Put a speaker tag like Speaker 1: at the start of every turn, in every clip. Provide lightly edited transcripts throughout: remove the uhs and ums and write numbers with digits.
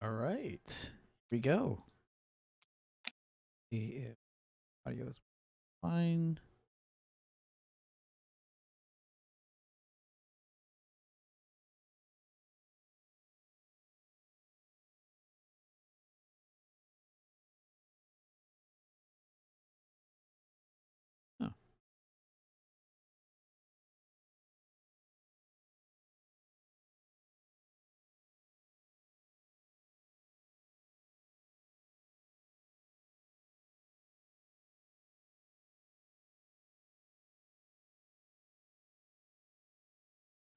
Speaker 1: All right, here we go. See if audio is fine. Oh,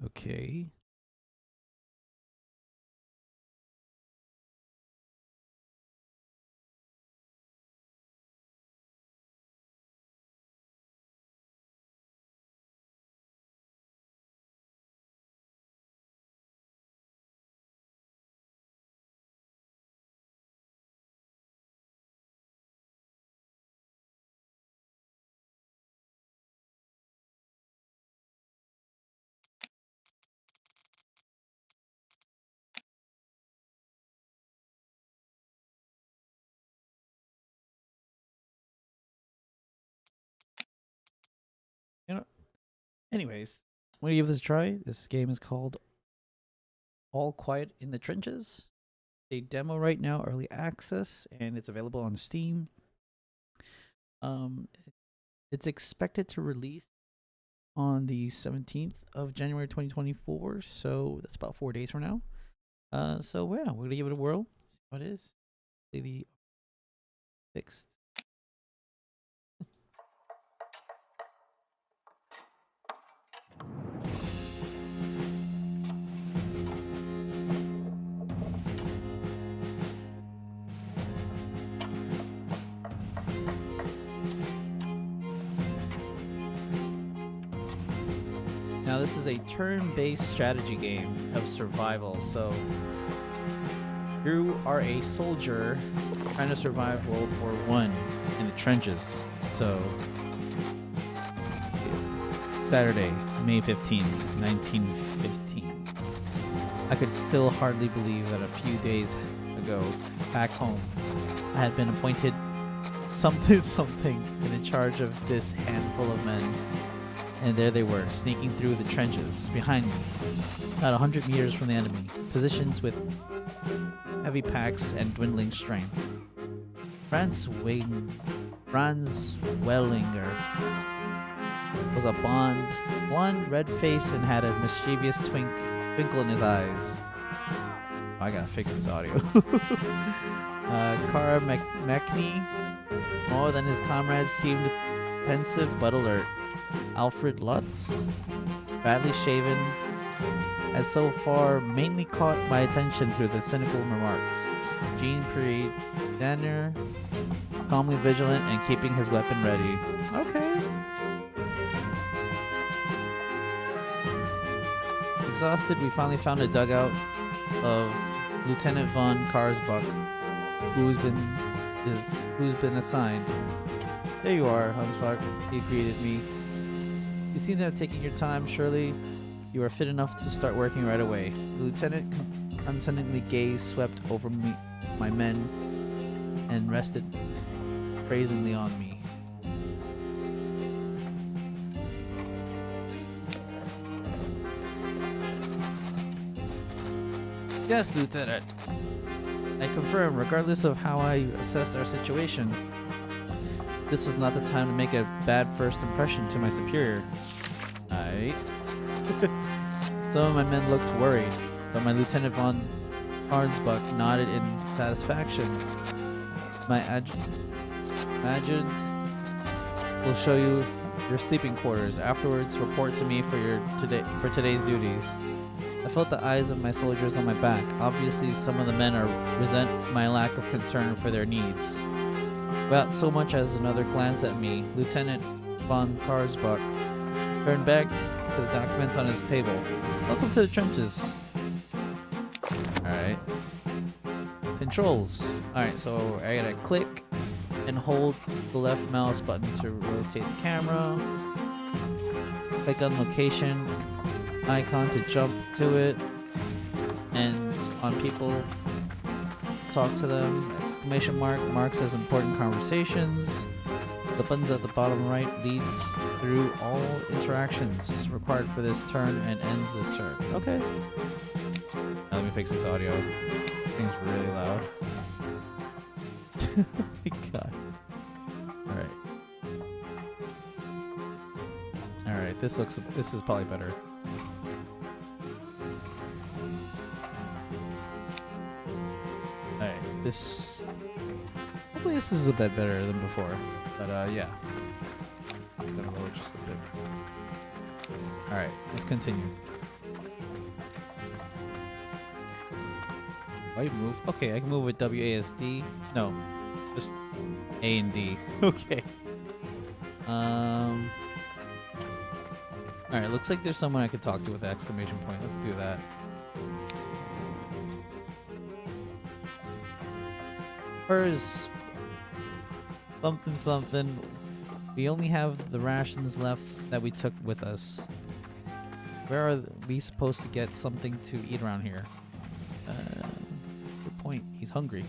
Speaker 1: okay. You know. Anyways, I'm gonna give this a try. This game is called All Quiet in the Trenches. A demo right now, early access, and it's available on Steam. Um, it's expected to release on the 17th of January 2024, so that's about 4 days from now. So yeah, we're gonna give it a whirl, see how it is. Play the 6th. Now this is a turn-based strategy game of survival, so you are a soldier trying to survive World War One in the trenches. So Saturday, May 15th, 1915. I could still hardly believe that a few days ago, back home, I had been appointed something in charge of this handful of men. And there they were, sneaking through the trenches behind me, about 100 meters from the enemy, positions with heavy packs and dwindling strength. Franz Wellinger was a blonde, red face and had a mischievous twinkle in his eyes. Oh, I gotta fix this audio. Cara McNee, more than his comrades, seemed pensive but alert. Alfred Lutz, badly shaven, had so far mainly caught my attention through the cynical remarks. Jean-Pierre Danner, calmly vigilant and keeping his weapon ready. Okay. Exhausted, we finally found a dugout of Lieutenant von Karsbach, who's been assigned. There you are, Hansbach, he greeted me. You seem to have taken your time. Surely you are fit enough to start working right away. The lieutenant unsettling gaze swept over me, my men, and rested praisingly on me. Yes, Lieutenant. I confirm, regardless of how I assessed our situation, this was not the time to make a bad first impression to my superior. Aight. Some of my men looked worried, but my Lieutenant von Arnsbuck nodded in satisfaction. My adjutant will show you your sleeping quarters. Afterwards, report to me for today's duties. I felt the eyes of my soldiers on my back. Obviously, some of the men resent my lack of concern for their needs. Without so much as another glance at me, Lieutenant von Karsbach turned back to the documents on his table. Welcome to the trenches. Alright. Controls. Alright, so I gotta click and hold the left mouse button to rotate the camera. Click on location icon to jump to it. And on people, talk to them. Exclamation mark marks as important conversations. The buttons at the bottom right leads through all interactions required for this turn and ends this turn. Okay. Now let me fix this audio. This thing's really loud. Oh my god. Alright. Alright, this is probably better. Alright, hopefully this is a bit better than before. But yeah. I'm gonna lower just a bit. Alright, let's continue. I move? Okay, I can move with WASD. No, just A and D. Okay. Alright, looks like there's someone I could talk to with an exclamation point. Let's do that. Hers. Something something. We only have the rations left that we took with us. Where are we supposed to get something to eat around here? Good point. He's hungry.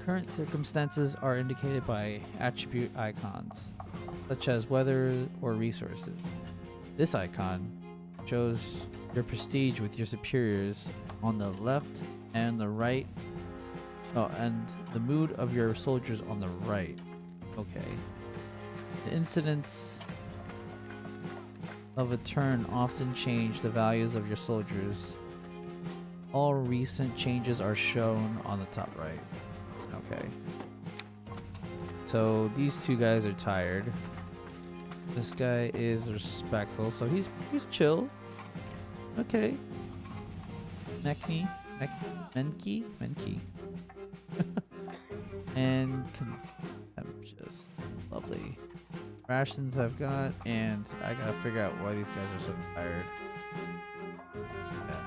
Speaker 1: Current circumstances are indicated by attribute icons, such as weather or resources. This icon shows your prestige with your superiors on the left and the right. Oh, and the mood of your soldiers on the right. Okay. The incidents of a turn often change the values of your soldiers. All recent changes are shown on the top right. Okay. So these two guys are tired. This guy is respectful, so he's chill. Okay. Menki. And just lovely. Rations I've got, and I gotta figure out why these guys are so tired. Yeah.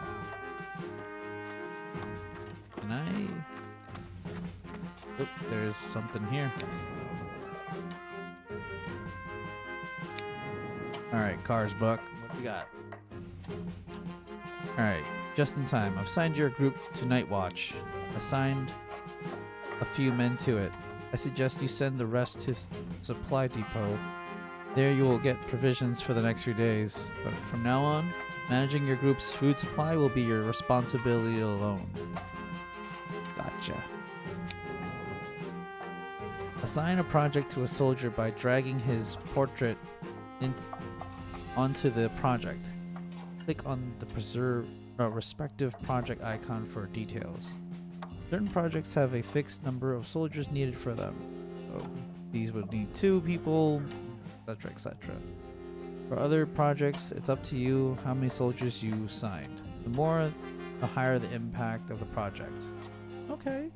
Speaker 1: Can I? Oh, there's something here. Alright, cars, Buck. What do we got? Alright, just in time. I've signed your group to Night Watch. Assigned a few men to it. I suggest you send the rest to Supply Depot. There you will get provisions for the next few days. But from now on, managing your group's food supply will be your responsibility alone. Gotcha. Assign a project to a soldier by dragging his portrait onto the project. Click on the respective project icon for details. Certain projects have a fixed number of soldiers needed for them. So these would need 2 people, etc., etc. For other projects, it's up to you how many soldiers you signed. The more, the higher the impact of the project. Okay.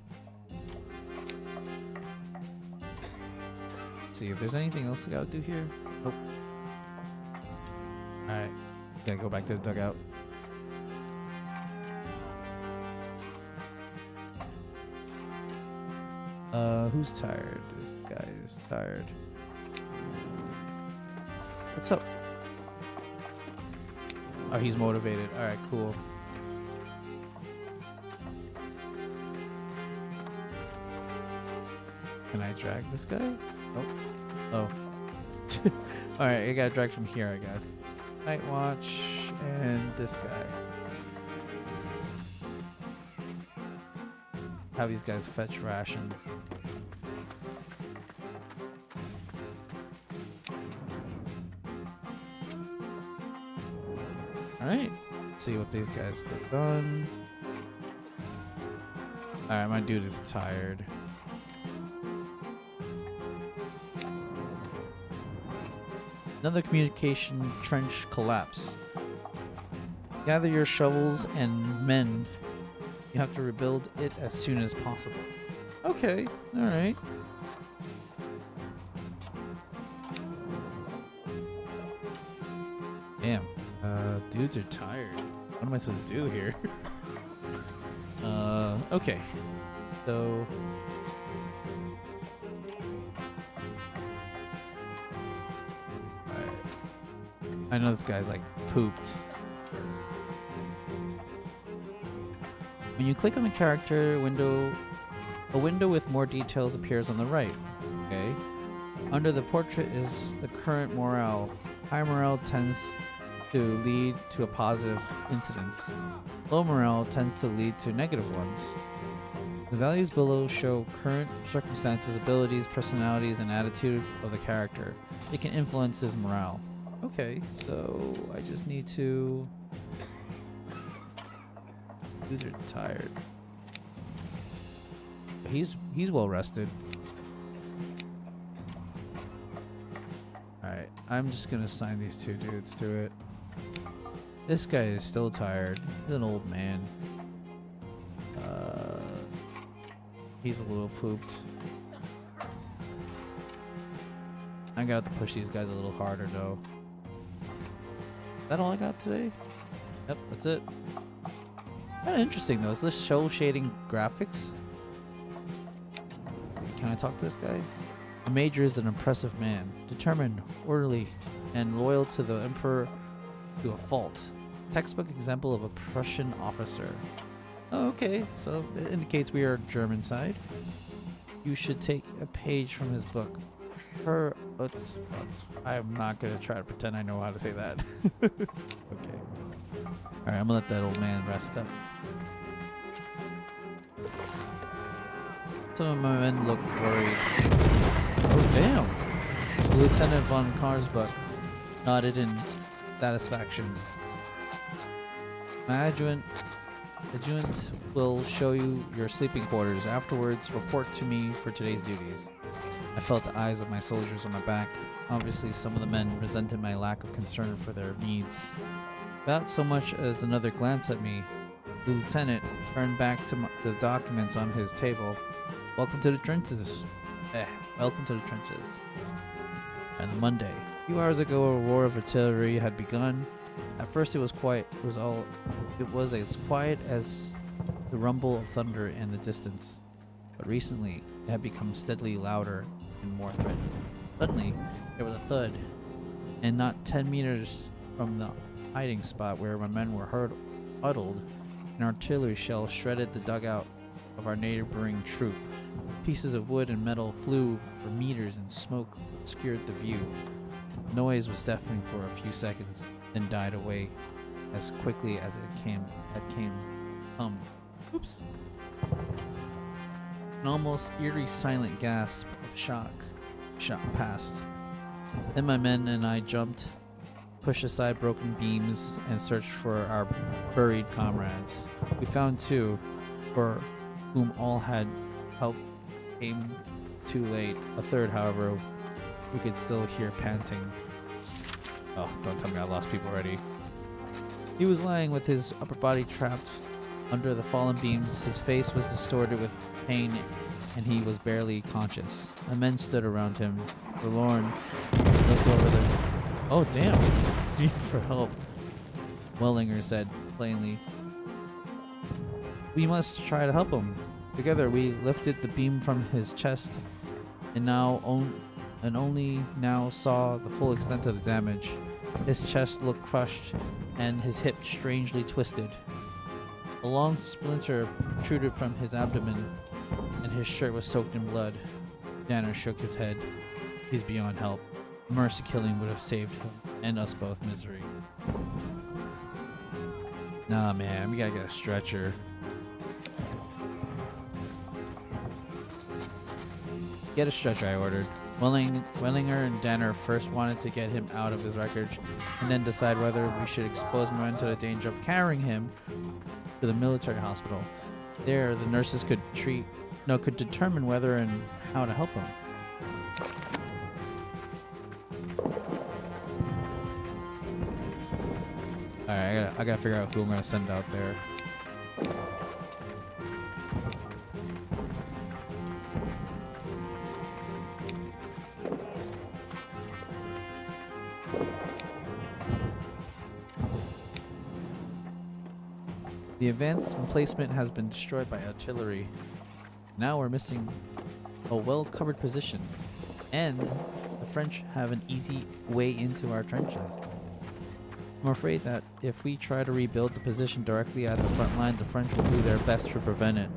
Speaker 1: Let's see if there's anything else I gotta do here. Nope. Alright. Gotta go back to the dugout. Who's tired? This guy is tired. What's up? Oh, he's motivated. Alright, cool. Can I drag this guy? Oh. Alright, I gotta drag from here, I guess. Night Watch and this guy. Have these guys fetch rations. Alright, let's see what these guys have done. Alright, my dude is tired. Another communication trench collapse. Gather your shovels and men. You have to rebuild it as soon as possible. Okay, alright. Damn. Dudes are tired. What am I supposed to do here? Okay. So... I know this guy's like pooped. When you click on the character window, a window with more details appears on the right. Okay. Under the portrait is the current morale. High morale tends to lead to a positive incidents. Low morale tends to lead to negative ones. The values below show current circumstances, abilities, personalities, and attitude of the character. It can influence his morale. Okay, so I just need to... Dudes are tired. He's well rested. Alright, I'm just gonna assign these two dudes to it. This guy is still tired. He's an old man. He's a little pooped. I'm gonna have to push these guys a little harder though. Is that all I got today? Yep, that's it. Kinda interesting though. Is this show shading graphics? Can I talk to this guy? The Major is an impressive man, determined, orderly, and loyal to the Emperor to a fault. Textbook example of a Prussian officer. Oh, okay, so it indicates we are German side. You should take a page from his book. I'm not gonna try to pretend I know how to say that. Okay. Alright, I'm gonna let that old man rest up. Some of my men look worried. Oh, damn! Lieutenant von Karsbuck nodded in satisfaction. My adjutant will show you your sleeping quarters. Afterwards, report to me for today's duties. I felt the eyes of my soldiers on my back. Obviously, some of the men resented my lack of concern for their needs. Without so much as another glance at me, the lieutenant turned back to the documents on his table. Welcome to the trenches. Welcome to the trenches. And Monday. A few hours ago, a roar of artillery had begun. At first, it was quiet. It was as quiet as the rumble of thunder in the distance. But recently, it had become steadily louder and more threatening. Suddenly, there was a thud, and not 10 meters from the hiding spot where my men were huddled, an artillery shell shredded the dugout of our neighboring troop. Pieces of wood and metal flew for meters, and smoke obscured the view. The noise was deafening for a few seconds, then died away as quickly as it came. Oops. An almost eerie silent gasp of shock shot past. Then my men and I jumped, pushed aside broken beams, and searched for our buried comrades. We found two, for whom all had help came too late. A third, however, we could still hear panting. Oh, don't tell me I lost people already. He was lying with his upper body trapped under the fallen beams. His face was distorted with pain, and he was barely conscious. The men stood around him, forlorn, looked over them. Oh, damn. Need for help, Wellinger said plainly. We must try to help him. Together, we lifted the beam from his chest, and only now saw the full extent of the damage. His chest looked crushed, and his hip strangely twisted. A long splinter protruded from his abdomen, and his shirt was soaked in blood. Danner shook his head. He's beyond help. Mercy killing would have saved him and us both misery. Nah, man, we gotta get a stretcher. Get a stretcher, I ordered. Wellinger and Danner first wanted to get him out of his wreckage, and then decide whether we should expose my men to the danger of carrying him to the military hospital. There, the nurses could determine whether and how to help him. Alright, I gotta figure out who I'm gonna send out there. The advanced emplacement has been destroyed by artillery. Now we're missing a well-covered position, and the French have an easy way into our trenches. I'm afraid that if we try to rebuild the position directly at the front line, the French will do their best to prevent it.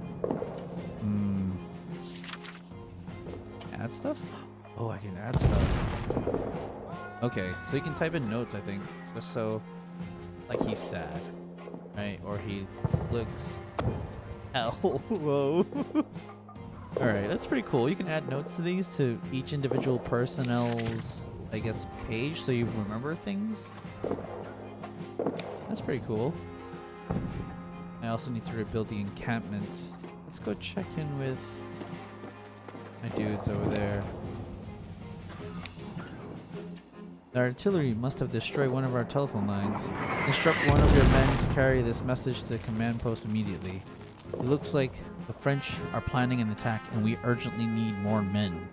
Speaker 1: Add stuff? Oh, I can add stuff. Okay, so you can type in notes, I think, just so, like, he's sad, right? Or he looks hell. Whoa. Alright, that's pretty cool. You can add notes to these to each individual personnel's, I guess, page, so you remember things. That's pretty cool. I also need to rebuild the encampment. Let's go check in with my dudes over there. The artillery must have destroyed one of our telephone lines. Instruct one of your men to carry this message to the command post immediately. It looks like the French are planning an attack and we urgently need more men.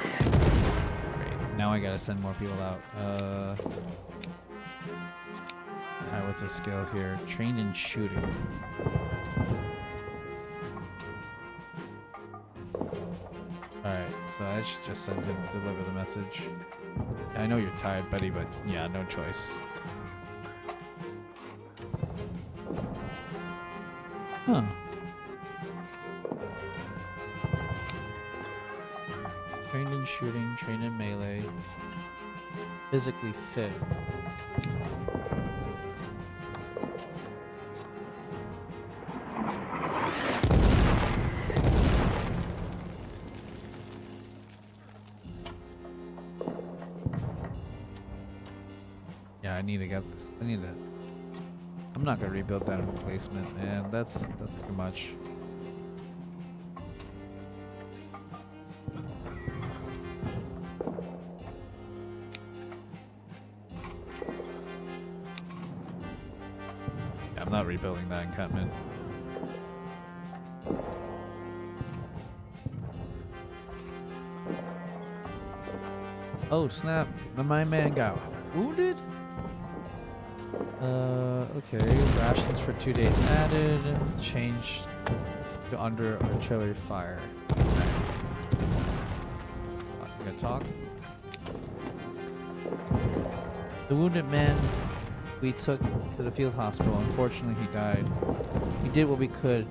Speaker 1: Great. Now I gotta send more people out. Alright, what's the skill here? Trained in shooting. Alright, so I should just send him to deliver the message. I know you're tired, buddy, but yeah, no choice. Huh. Trained in shooting, trained in melee. Physically fit. Yeah, I need to get this. I need to. I'm not gonna rebuild that replacement, man. That's too much. Yeah, I'm not rebuilding that encampment. Oh snap! My man got wounded. Okay. Rations for 2 days added. Changed to under artillery fire. Okay. You gonna talk? The wounded man we took to the field hospital. Unfortunately, he died. We did what we could.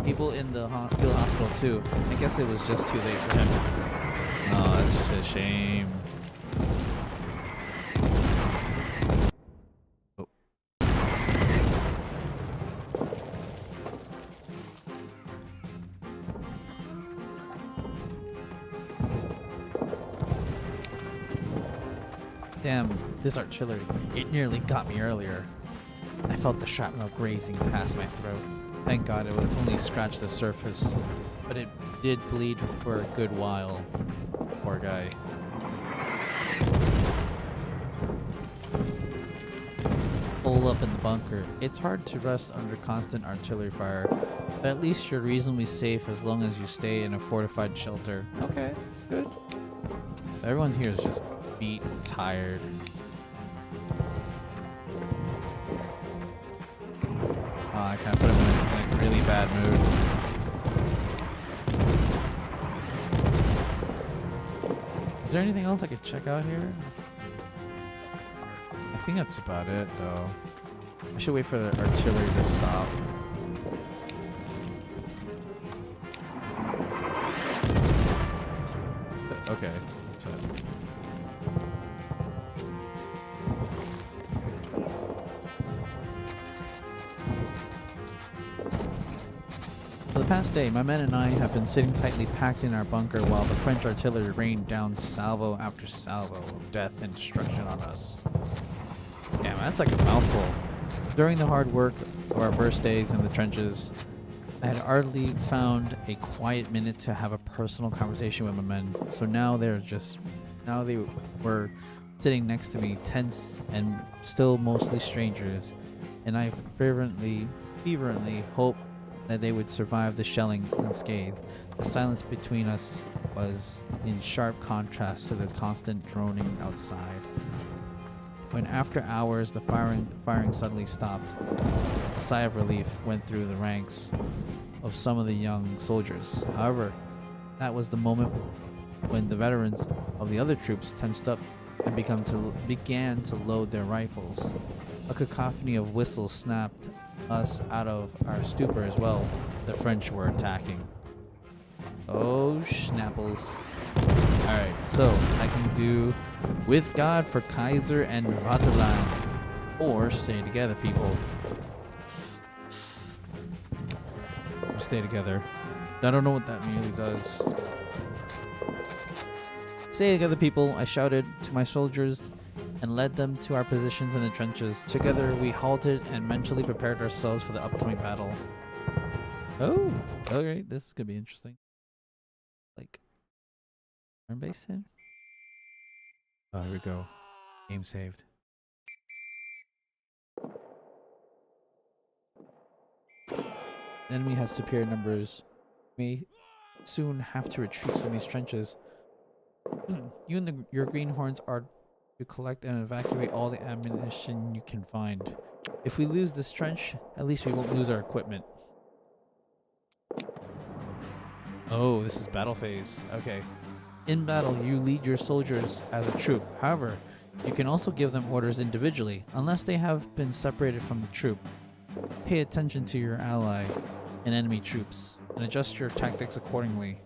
Speaker 1: People in the field hospital too. I guess it was just too late for him. Oh, that's a shame. Damn, this artillery. It nearly got me earlier. I felt the shrapnel grazing past my throat. Thank God it would only scratch the surface, but it did bleed for a good while. Poor guy. Hole up in the bunker. It's hard to rest under constant artillery fire, but at least you're reasonably safe as long as you stay in a fortified shelter. Okay, that's good. Everyone here is just beat, tired. Oh, I kind of put him in a really bad mood. Is there anything else I could check out here? I think that's about it, though. I should wait for the artillery to stop. Okay, that's it. For the past day, my men and I have been sitting tightly packed in our bunker while the French artillery rained down salvo after salvo of death and destruction on us. Damn, that's like a mouthful. During the hard work of our first days in the trenches, I had hardly found a quiet minute to have a personal conversation with my men. So now they were sitting next to me, tense and still mostly strangers, and I fervently hoped that they would survive the shelling unscathed. The silence between us was in sharp contrast to the constant droning outside. When after hours the firing suddenly stopped, a sigh of relief went through the ranks of some of the young soldiers. However, that was the moment when the veterans of the other troops tensed up and began to load their rifles. A cacophony of whistles snapped us out of our stupor as well. The French were attacking. Oh, schnapples. Alright, so I can do with God for Kaiser and Vaterland. Or stay together, people. Stay together. I don't know what that really does. Stay together, people, I shouted to my soldiers and led them to our positions in the trenches. Together we halted and mentally prepared ourselves for the upcoming battle. Oh, alright, this is gonna be interesting. Like, turn-based in? Oh, here we go. Game saved. The enemy has superior numbers. We soon have to retreat from these trenches. You and your greenhorns are to collect and evacuate all the ammunition you can find. If we lose this trench, at least we won't lose our equipment. Oh, this is battle phase. Okay. In battle, you lead your soldiers as a troop. However, you can also give them orders individually, unless they have been separated from the troop. Pay attention to your ally and enemy troops, and adjust your tactics accordingly.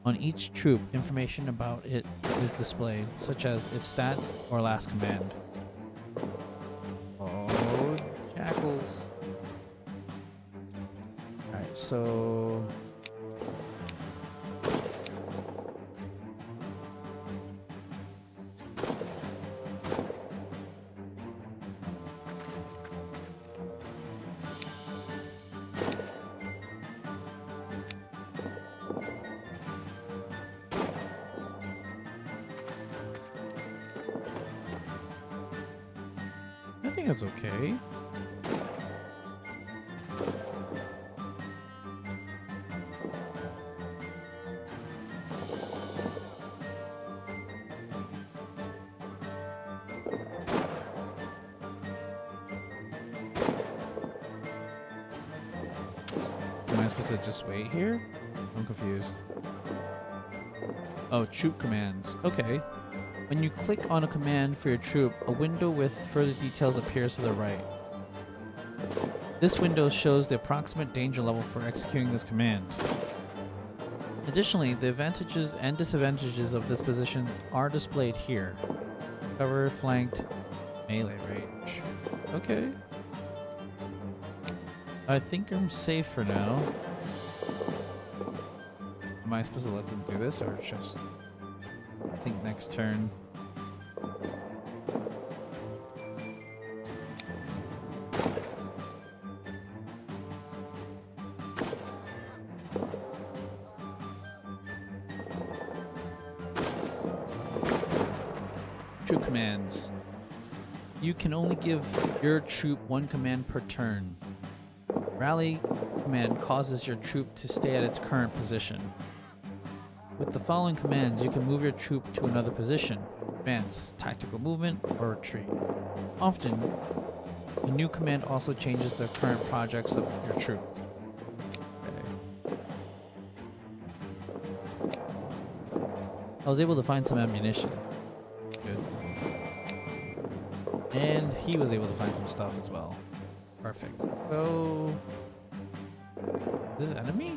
Speaker 1: On each troop, information about it is displayed, such as its stats or last command. Oh, jackals. Alright, so... I think it's okay. Am I supposed to just wait here? I'm confused. Oh, troop commands. Okay. When you click on a command for your troop, a window with further details appears to the right. This window shows the approximate danger level for executing this command. Additionally, the advantages and disadvantages of this position are displayed here. Cover, flanked, melee range. Okay. I think I'm safe for now. Am I supposed to let them do this or just... I think next turn. Troop commands. You can only give your troop one command per turn. Rally command causes your troop to stay at its current position. With the following commands, you can move your troop to another position, advance, tactical movement, or retreat. Often, a new command also changes the current projects of your troop. Okay. I was able to find some ammunition. Good. And he was able to find some stuff as well. Perfect. So, is this enemy?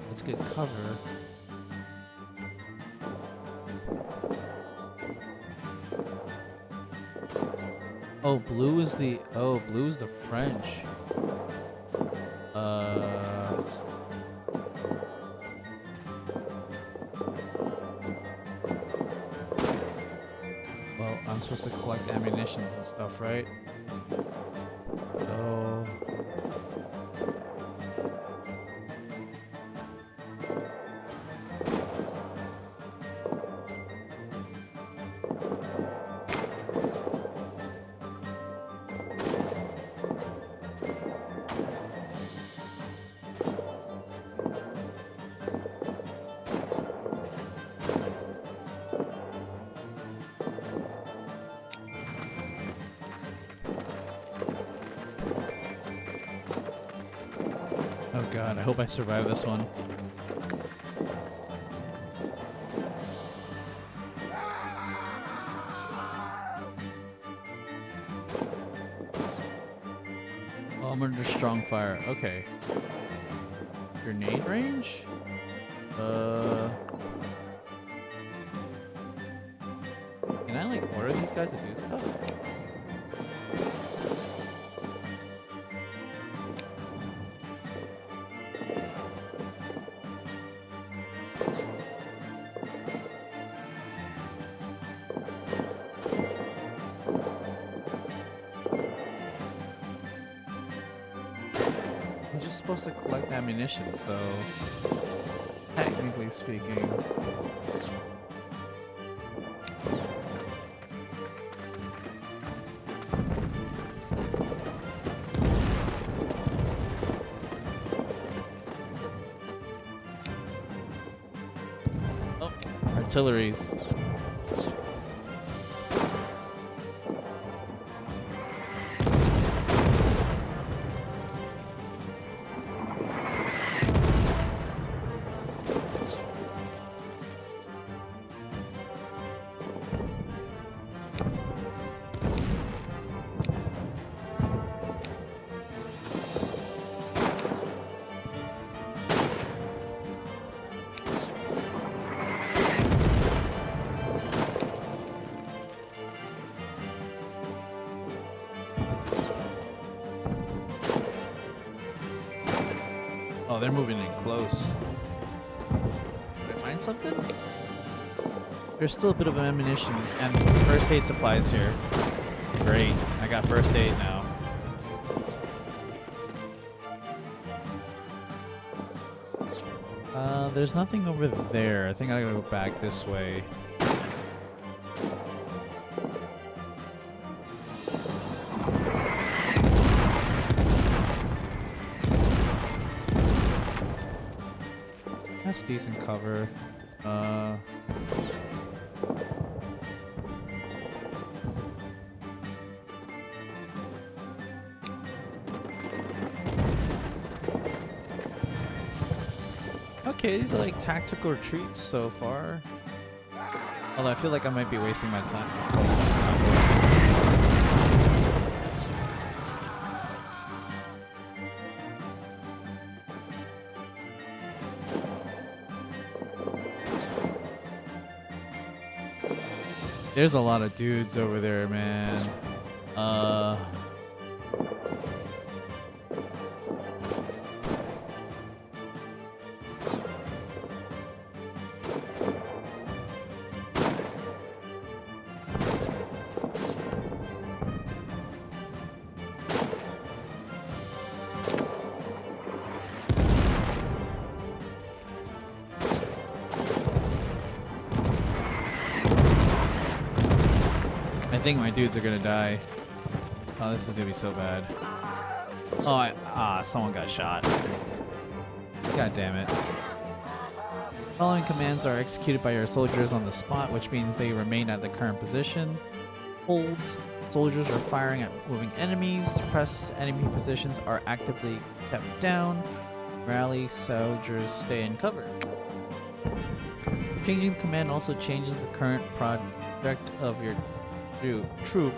Speaker 1: Let's get cover. Oh, blue is the French. Well, I'm supposed to collect ammunitions and stuff, right? So oh god, I hope I survive this one. strong fire. Okay. Grenade range? Can I like order these guys to do stuff? I'm just supposed to collect ammunition, so technically speaking. Oh, artilleries. Oh, they're moving in close. Did I find something? There's still a bit of ammunition and first aid supplies here. Great. I got first aid now. There's nothing over there. I think I gotta go back this way. That's decent cover. Okay, these are like tactical retreats so far. Although I feel like I might be wasting my time. There's a lot of dudes over there, man. I think my dudes are gonna die. Oh, this is gonna be so bad. Oh, someone got shot. God damn it. Following commands are executed by your soldiers on the spot, which means they remain at the current position. Hold. Soldiers are firing at moving enemies. Press enemy positions are actively kept down. Rally. Soldiers stay in cover. Changing command also changes the current project of your troop.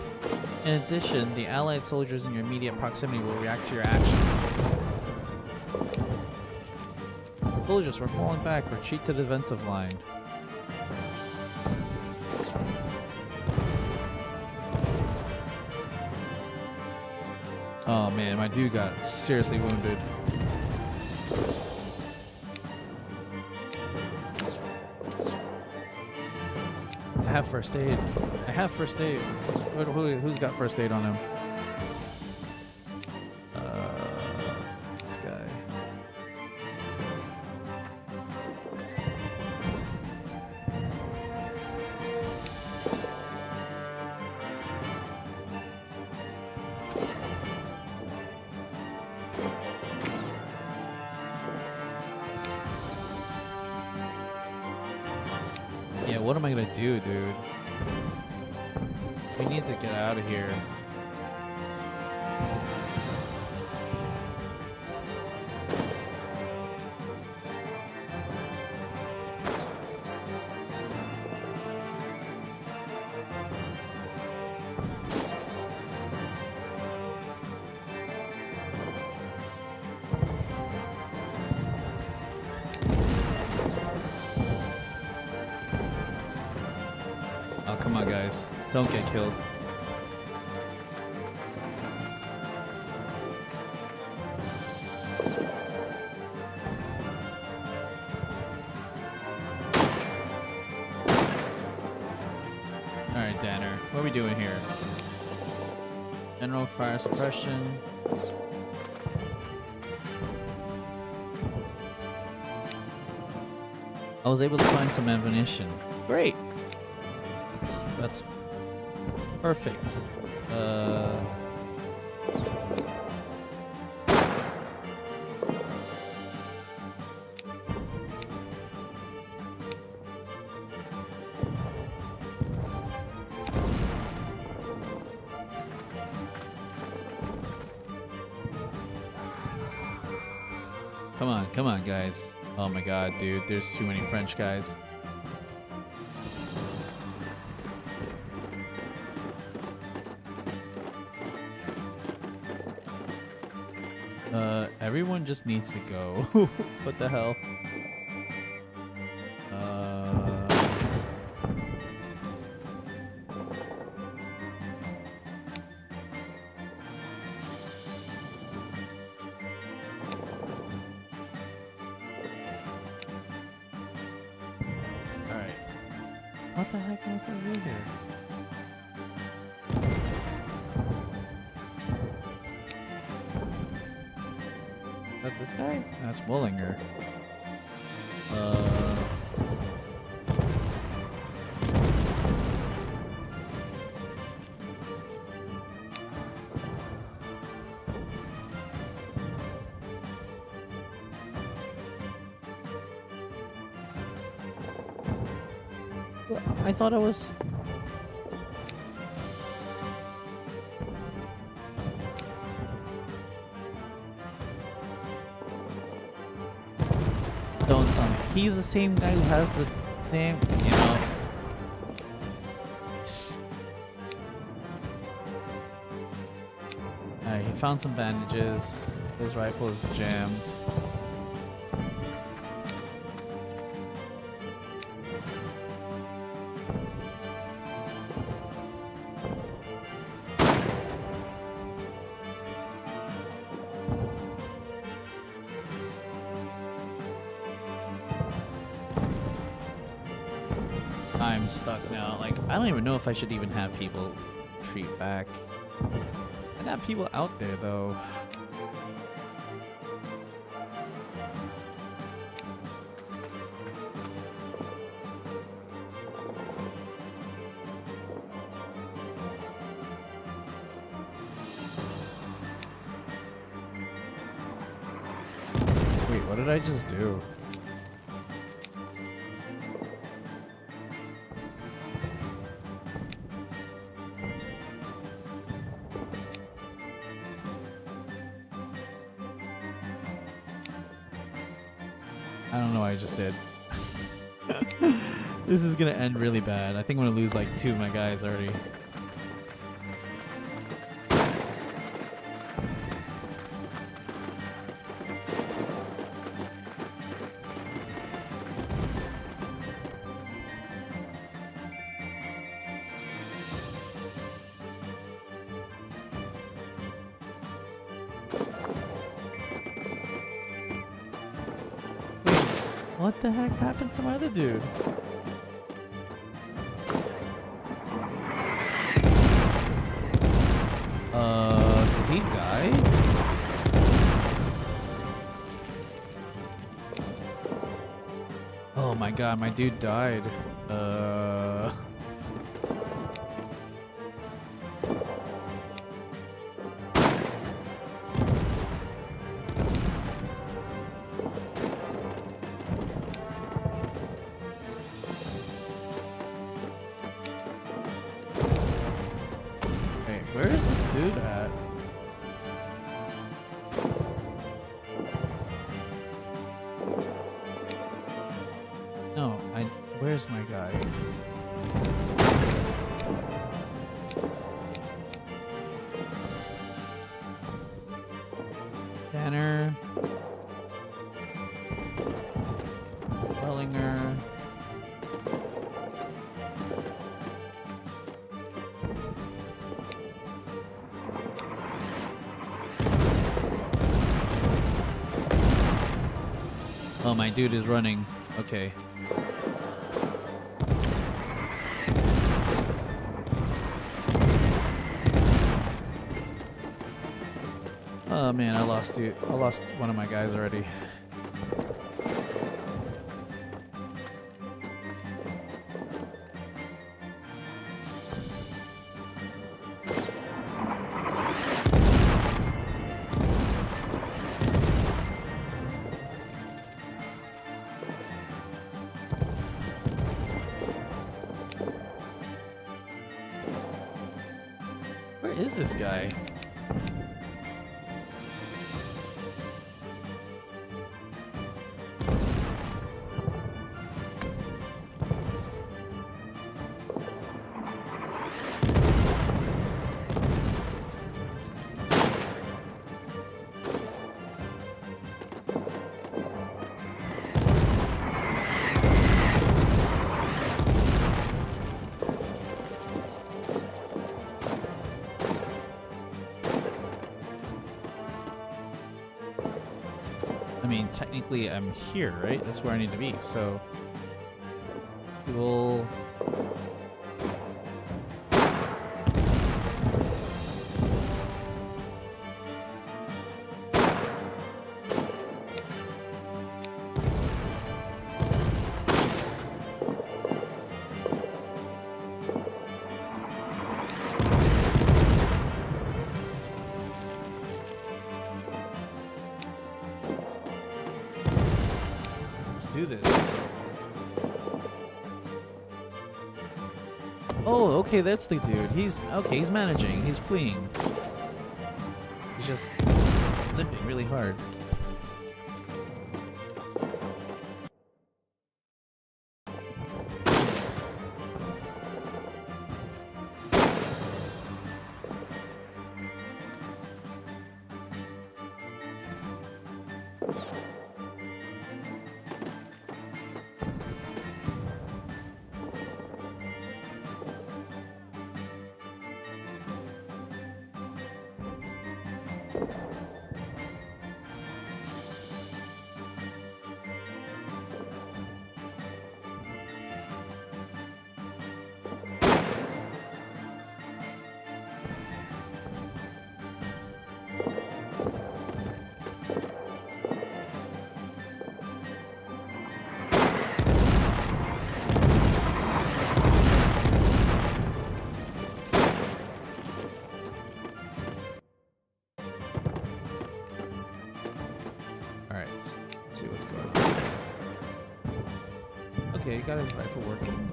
Speaker 1: In addition, the allied soldiers in your immediate proximity will react to your actions. Soldiers were falling back. Retreat to the defensive line. Oh man, my dude got seriously wounded. I have first aid. I have first aid. Who's got first aid on him? This guy. Yeah, what am I gonna do, dude? We need to get out of here. guys. Don't get killed. Alright, Danner. What are we doing here? General fire suppression. I was able to find some ammunition. Great. That's perfect. Come on, guys. Oh my god, dude, there's too many French guys. Everyone just needs to go. What the hell? Alright. What the heck was I doing here? Is that this guy? That's Wollinger. I thought I was... Don't tell me. He's the same guy who has the thing, you know. Alright, he found some bandages. His rifle is jammed. I'm stuck now. Like, I don't even know if I should even have people retreat back. I got people out there, though. Wait, what did I just do? I don't know what I just did. This is gonna end really bad. I think I'm gonna lose like 2 of my guys already. What the heck happened to my other dude? Did he die? Oh my god, my dude died. Where is the dude at? No, where's my guy? Banner. Wellinger. Oh, my dude is running. Okay. Oh man, I lost one of my guys already. Where is this guy? I mean, technically I'm here, right? That's where I need to be, so... We'll... do this. Oh, okay, that's the dude. He's managing. He's fleeing. He's just limping really hard. Alright, let's see what's going on. Okay, got his rifle working.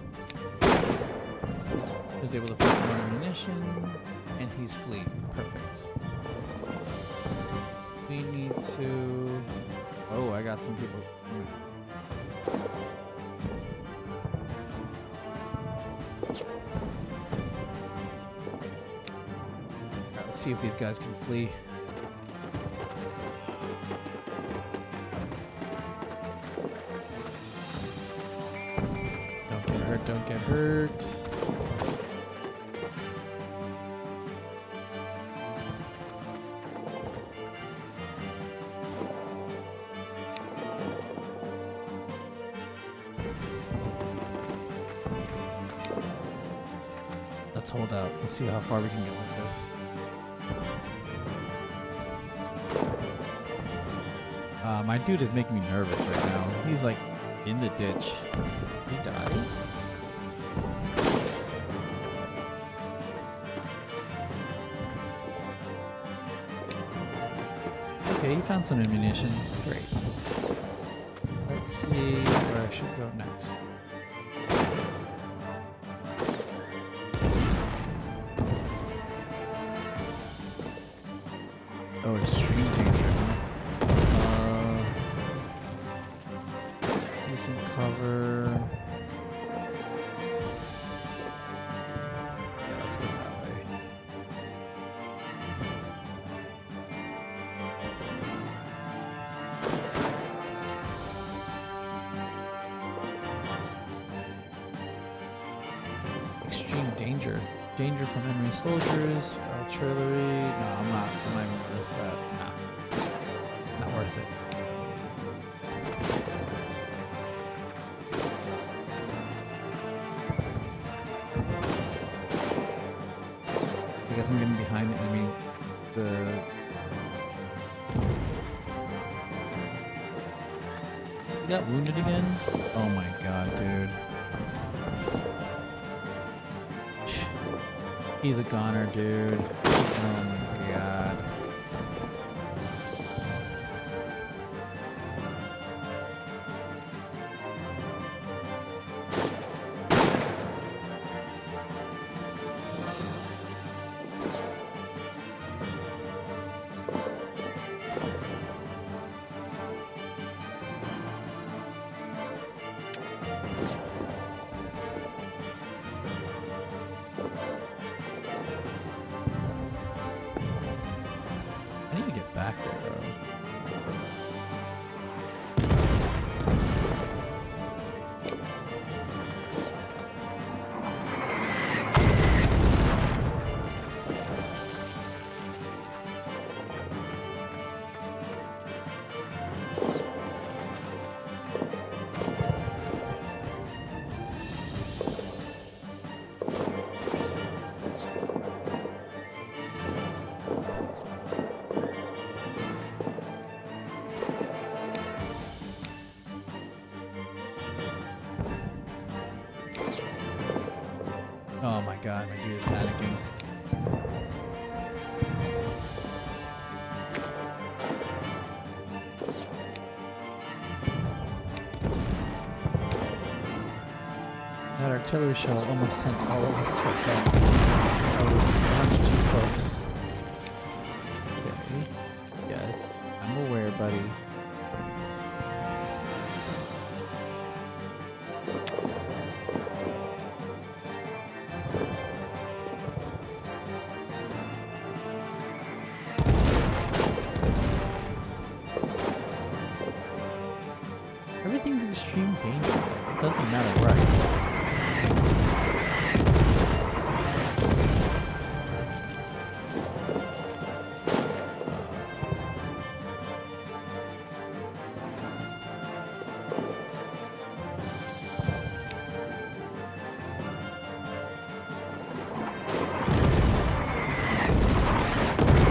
Speaker 1: He was able to find some more ammunition, and he's fleeing. Perfect. We need to... Oh, I got some people... Alright, let's see if these guys can flee. Don't get hurt. Let's hold out. Let's see how far we can get with this. My dude is making me nervous right now. He's like in the ditch. Did he die? Okay, he found some ammunition. Great. Let's see where I should go next. Oh, extreme danger. Decent cover. Yeah, let's go that way. Extreme danger. Danger from enemy soldiers, artillery. No, I'm not even gonna risk that. Nah. Not worth it. I'm getting behind it. I mean, he got wounded again? Oh my god, dude. He's a goner, dude. Oh my god. I need to get back there, though. Oh my god, my dude is panicking. That artillery shell almost sent all of us to our deaths. I was much too close. Okay. Yes, I'm aware, buddy. Everything's extreme danger. It doesn't matter where I go.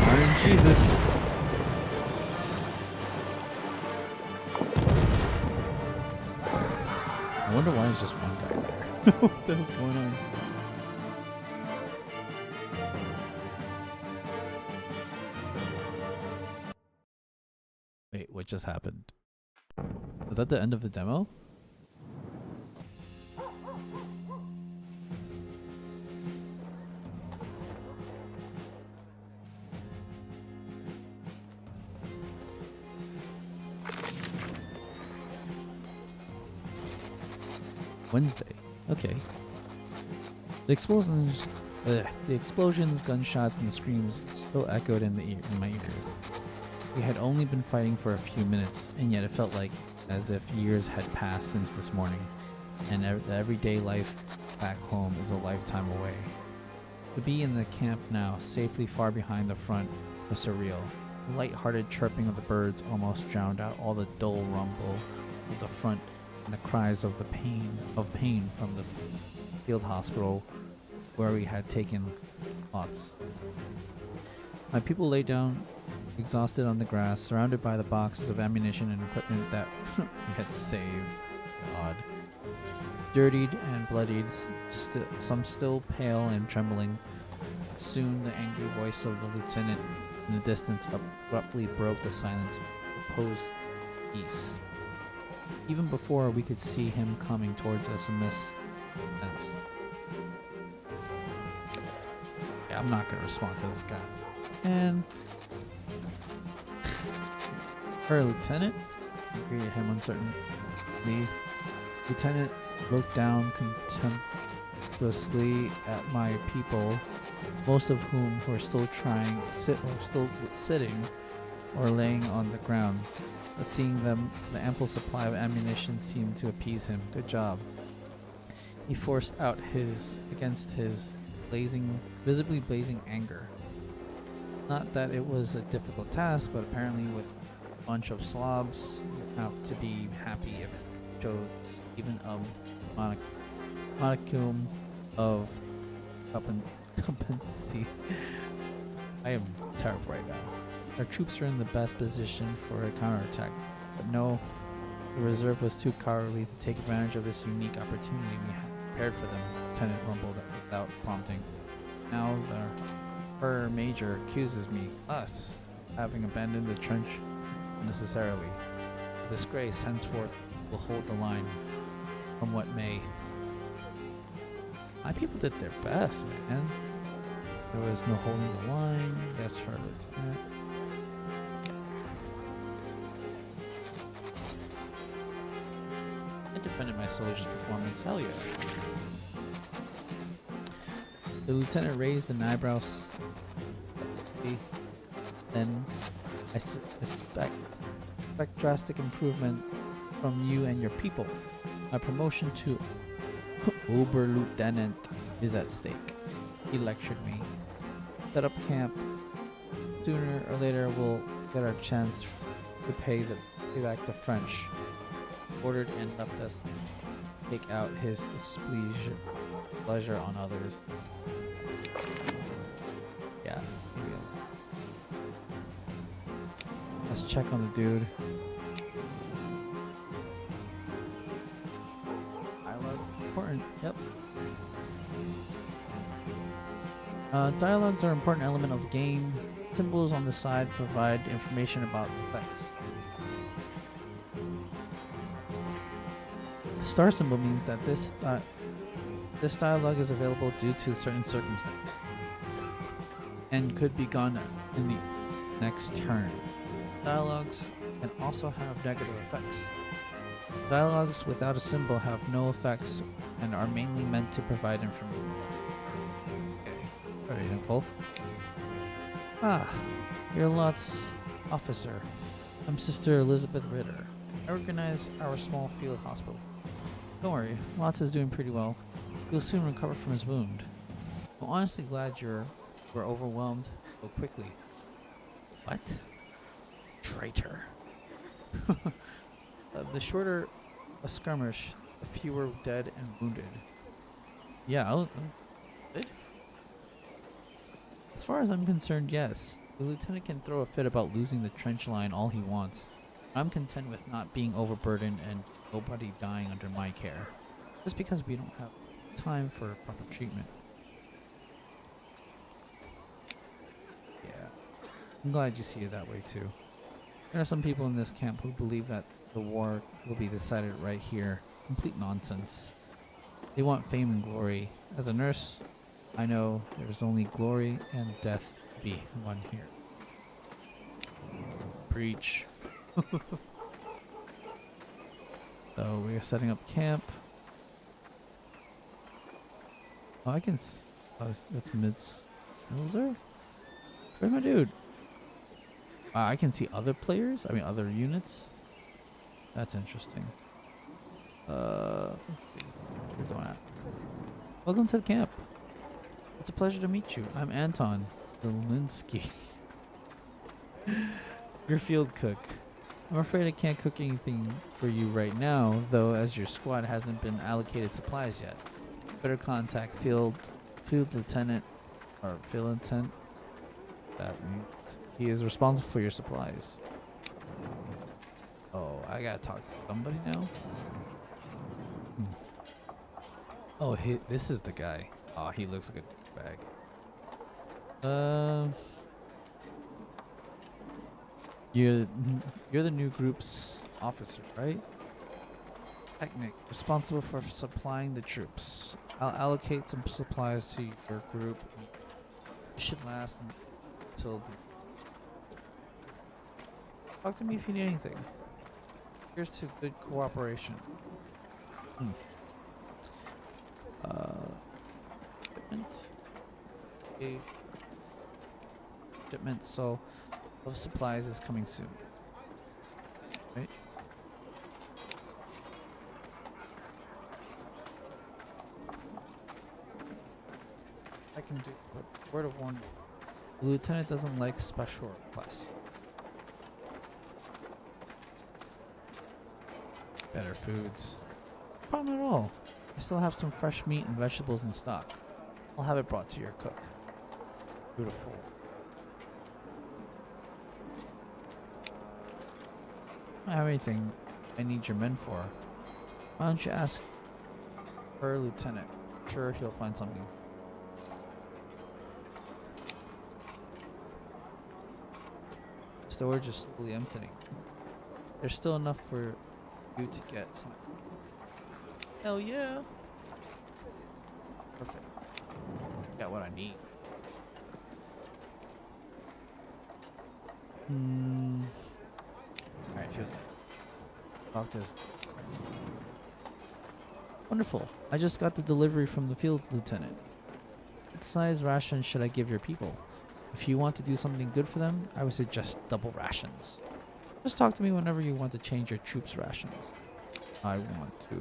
Speaker 1: Iron Jesus. I wonder why there's just one guy there. What the hell's going on? Wait, what just happened? Was that the end of the demo? Wednesday. Okay. The explosions, gunshots, and screams still echoed in my ears. We had only been fighting for a few minutes, and yet it felt like as if years had passed since this morning, and the everyday life back home is a lifetime away. To be in the camp now, safely far behind the front, was surreal. The light-hearted chirping of the birds almost drowned out all the dull rumble of the front and the cries of pain from the field hospital where we had taken lots. My people lay down exhausted on the grass, surrounded by the boxes of ammunition and equipment that we had saved. God. Dirtied and bloodied, some still pale and trembling. Soon the angry voice of the lieutenant in the distance abruptly broke the silence, proposed peace. Even before we could see him coming towards us in this sense. Yeah, I'm not going to respond to this guy. And her lieutenant, I greeted him uncertainly. Lieutenant looked down contemptuously at my people, most of whom were still sitting or laying on the ground. But seeing them, the ample supply of ammunition seemed to appease him. Good job. He forced out against his visibly blazing anger. Not that it was a difficult task, but apparently with a bunch of slobs, you have to be happy if it shows even a modicum of competency. I am terrible right now. Our troops are in the best position for a counterattack, but no, the reserve was too cowardly to take advantage of this unique opportunity we had prepared for them, Lieutenant rumbled without prompting. Now the her major accuses us, having abandoned the trench unnecessarily. The disgrace henceforth will hold the line from what may. My people did their best, man. There was no holding the line. Yes, her lieutenant. I defended my soldier's performance. Hell yeah. The lieutenant raised an eyebrow. Then I expect drastic improvement from you and your people. My promotion to Oberlieutenant is at stake. He lectured me. Set up camp. Sooner or later we'll get our chance to pay back the French. Ordered and left us take out his displeasure on others. Yeah. Let's check on the dude. Dialogue important. Yep. Dialogues are an important element of the game. Symbols on the side provide information about effects. Star symbol means that this dialogue is available due to certain circumstances and could be gone in the next turn. Dialogues can also have negative effects. Dialogues without a symbol have no effects and are mainly meant to provide information. Okay, very info. You're Lot's officer. I'm Sister Elizabeth Ritter. I organize our small field hospital. Don't worry, Lotz is doing pretty well. He'll soon recover from his wound. I'm honestly glad you were overwhelmed so quickly. What? Traitor. The shorter a skirmish, the fewer dead and wounded. Yeah, as far as I'm concerned, yes. The lieutenant can throw a fit about losing the trench line all he wants. I'm content with not being overburdened and nobody dying under my care. Just because we don't have time for proper treatment. Yeah. I'm glad you see it that way too. There are some people in this camp who believe that the war will be decided right here. Complete nonsense. They want fame and glory. As a nurse, I know there's only glory and death to be won here. Preach. So we are setting up camp. Oh, I can. That's Milzer. Where's my dude? I can see other players. I mean, other units. That's interesting. Where's we going at? Welcome to the camp. It's a pleasure to meet you. I'm Anton Zelinsky, your field cook. I'm afraid I can't cook anything for you right now, though, as your squad hasn't been allocated supplies yet. Better contact field lieutenant or field lieutenant. That means he is responsible for your supplies. Oh, I gotta talk to somebody now. Oh, this is the guy. Oh, he looks like a bag. You're the new group's officer, right? Technic, responsible for supplying the troops. I'll allocate some supplies to your group. It should last until talk to me if you need anything. Here's to good cooperation. Shipment. Shipment, so of supplies is coming soon. Right? I can do a word of warning. The lieutenant doesn't like special requests. Better foods. No problem at all. I still have some fresh meat and vegetables in stock. I'll have it brought to your cook. Beautiful. don't have anything I need your men for. Why don't you ask her lieutenant? Sure, he'll find something. Storage is slowly emptying. There's still enough for you to get some. Hell yeah! Perfect. Got what I need. Alright, feel good. Talk to this. Wonderful. I just got the delivery from the field lieutenant. What size ration should I give your people? If you want to do something good for them, I would suggest double rations. Just talk to me whenever you want to change your troops' rations. I want to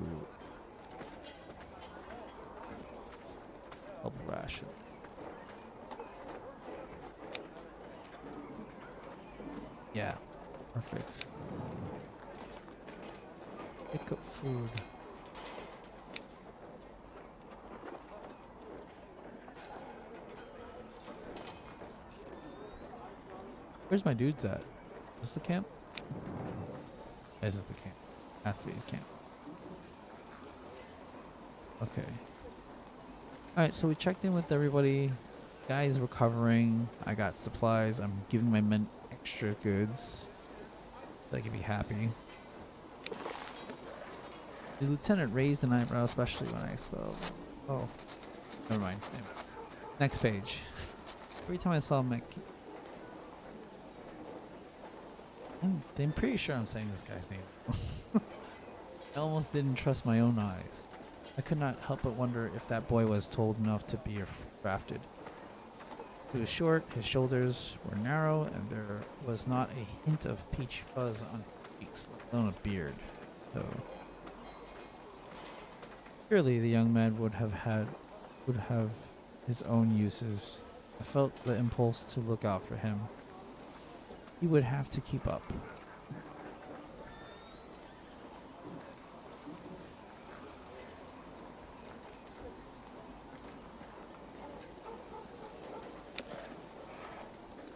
Speaker 1: double ration. Yeah, perfect. Pick up food. Where's my dudes at? Is this the camp? This is the camp. Has to be the camp. Okay. Alright, so we checked in with everybody. Guys recovering. I got supplies. I'm giving my men extra goods. They can be happy. The lieutenant raised an eyebrow, especially when I spoke. Oh. Never mind. Anyway. Next page. Every time I saw Mick, I'm pretty sure I'm saying this guy's name. I almost didn't trust my own eyes. I could not help but wonder if that boy was told enough to be drafted. He was short, his shoulders were narrow, and there was not a hint of peach fuzz on his cheeks, let alone a beard. So surely the young man would have his own uses. I felt the impulse to look out for him. He would have to keep up.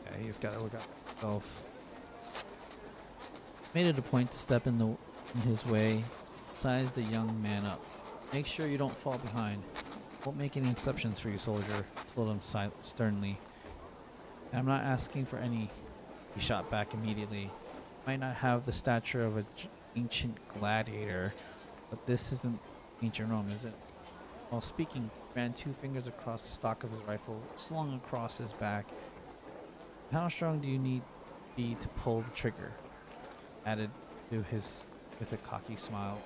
Speaker 1: Yeah, he's got to look out for himself. Made it a point to step in his way, size the young man up. Make sure you don't fall behind. Won't make any exceptions for you, soldier, told him sternly. I'm not asking for any. He shot back immediately. Might not have the stature of an ancient gladiator, but this isn't ancient Rome, is it? While speaking, ran 2 fingers across the stock of his rifle, slung across his back. How strong do you need to be to pull the trigger? Added to his with a cocky smile.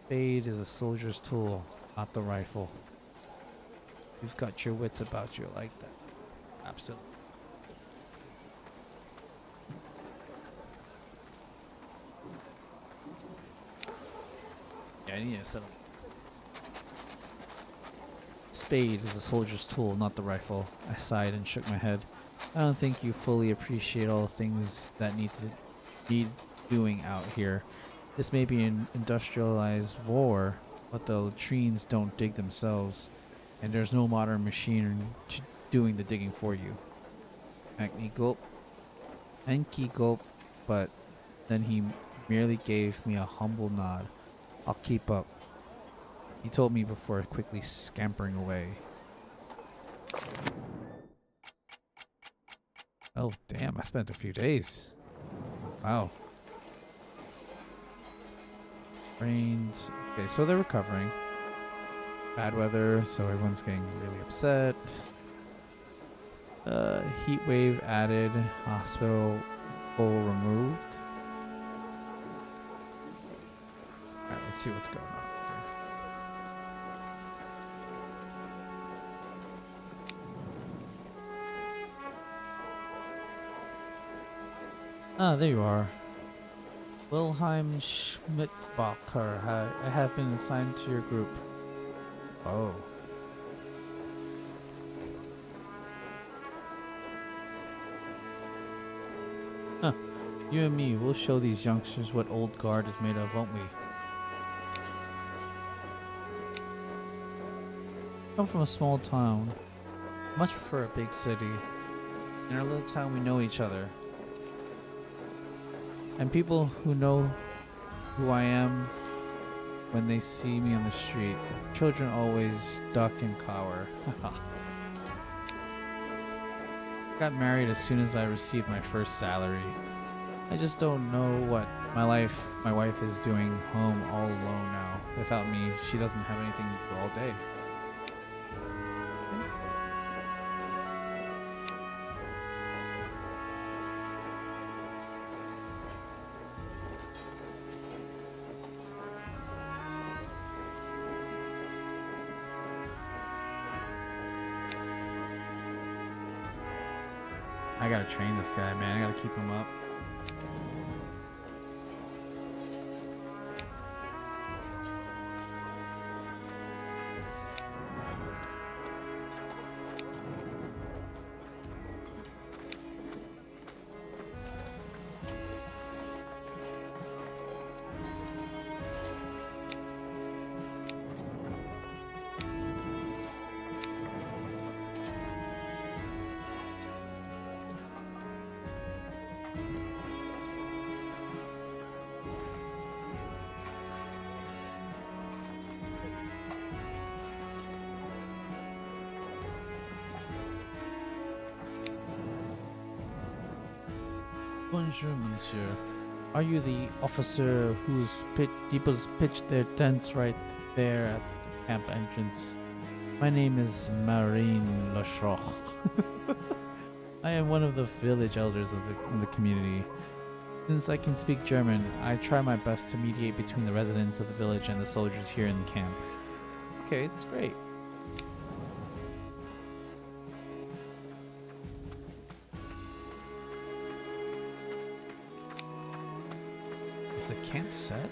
Speaker 1: Spade is a soldier's tool, not the rifle. You've got your wits about you like that. Absolutely. Yeah, I need to settle. Spade is a soldier's tool, not the rifle. I sighed and shook my head. I don't think you fully appreciate all the things that need doing out here. This may be an industrialized war, but the latrines don't dig themselves, and there's no modern machine doing the digging for you. Enki gulp, but then he merely gave me a humble nod. I'll keep up, he told me before quickly scampering away. Oh, damn, I spent a few days. Wow. Rains. Okay, so they're recovering. Bad weather, so everyone's getting really upset. Heat wave added. Hospital full removed. Alright, let's see what's going on here. Ah, there you are. Wilhelm Schmidtbacher. I have been assigned to your group. Oh. Huh. You and me, we'll show these youngsters what old guard is made of, won't we? Come from a small town. Much prefer a big city. In our little town we know each other. And people who know who I am when they see me on the street. Children always duck and cower. Got married as soon as I received my first salary. I just don't know what my wife is doing home all alone now. Without me, she doesn't have anything to do all day. I gotta train this guy, man. I gotta keep him up. Bonjour, monsieur. Are you the officer whose people's pitched their tents right there at the camp entrance? My name is Marine Lachroix. I am one of the village elders in the community. Since I can speak German, I try my best to mediate between the residents of the village and the soldiers here in the camp. Okay, that's great. Is the camp set?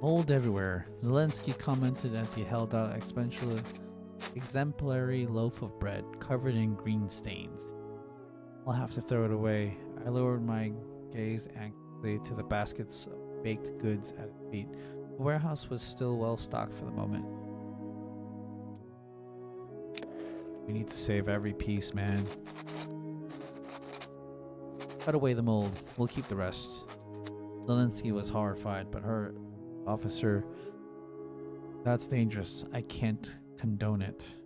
Speaker 1: Mold everywhere, Zelensky commented as he held out an exemplary loaf of bread covered in green stains. I'll have to throw it away. I lowered my gaze anxiously to the baskets of baked goods at its feet. The warehouse was still well stocked for the moment. We need to save every piece, man. Cut away the mold. We'll keep the rest. Zelensky was horrified, but her officer, that's dangerous. I can't condone it.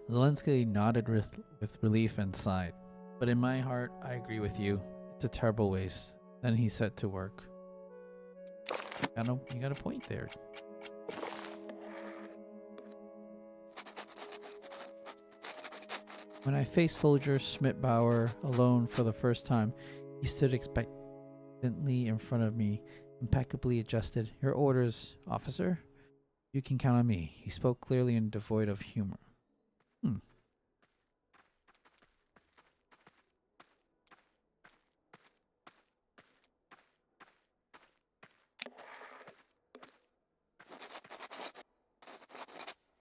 Speaker 1: Zelensky nodded with relief and sighed. But in my heart, I agree with you. It's a terrible waste. Then he set to work. You got a point there. When I faced Soldier Schmidbauer alone for the first time, he stood expectantly in front of me, impeccably adjusted. Your orders, officer? You can count on me. He spoke clearly and devoid of humor.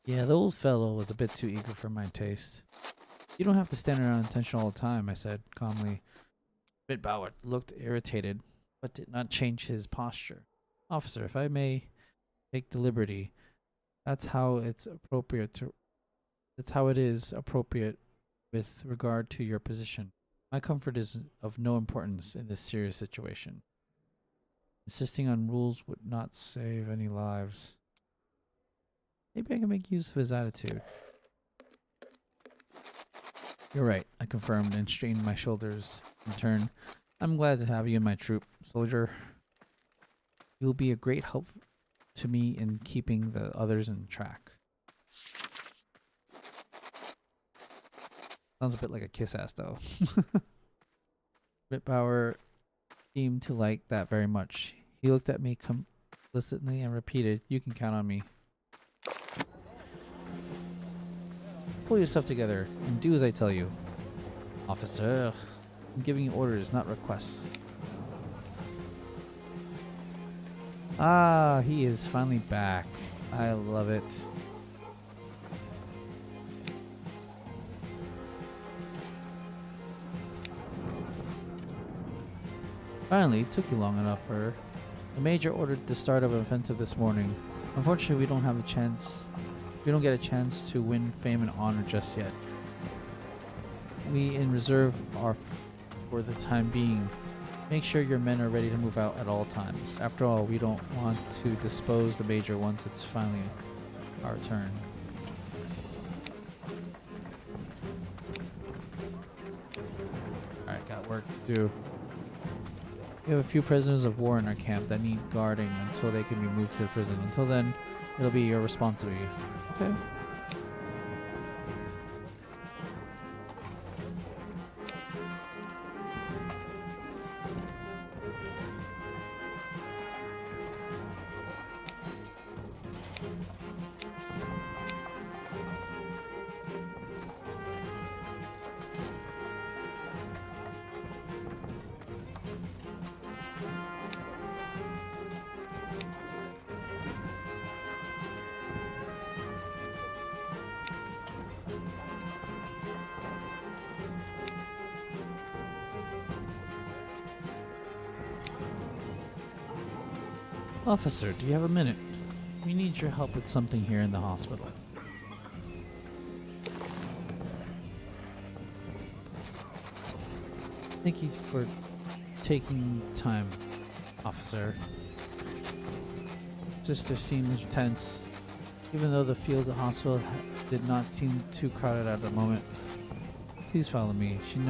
Speaker 1: Yeah, the old fellow was a bit too eager for my taste. You don't have to stand around attention all the time, I said calmly. Schmidbauer looked irritated, but did not change his posture. Officer, if I may take the liberty, that's how it is appropriate with regard to your position. My comfort is of no importance in this serious situation. Insisting on rules would not save any lives. Maybe I can make use of his attitude. You're right, I confirmed and straightened my shoulders in turn. I'm glad to have you in my troop, soldier. You'll be a great help to me in keeping the others in track. Sounds a bit like a kiss ass though. Schmidbauer seemed to like that very much. He looked at me complacently and repeated, you can count on me. Pull yourself together and do as I tell you. Officer, I'm giving you orders, not requests. Ah, he is finally back. I love it. Finally, it took you long enough, her. The Major ordered the start of an offensive this morning. Unfortunately, we don't have a chance. We don't get a chance to win fame and honor just yet. We in reserve are for the time being. Make sure your men are ready to move out at all times. After all, we don't want to dispose the Major once it's finally our turn. Alright, got work to do. We have a few prisoners of war in our camp that need guarding until they can be moved to the prison. Until then, it'll be your responsibility. Okay. Officer, do you have a minute? We need your help with something here in the hospital. Thank you for taking time, officer. Sister seems tense, even though the field hospital did not seem too crowded at the moment. Please follow me. She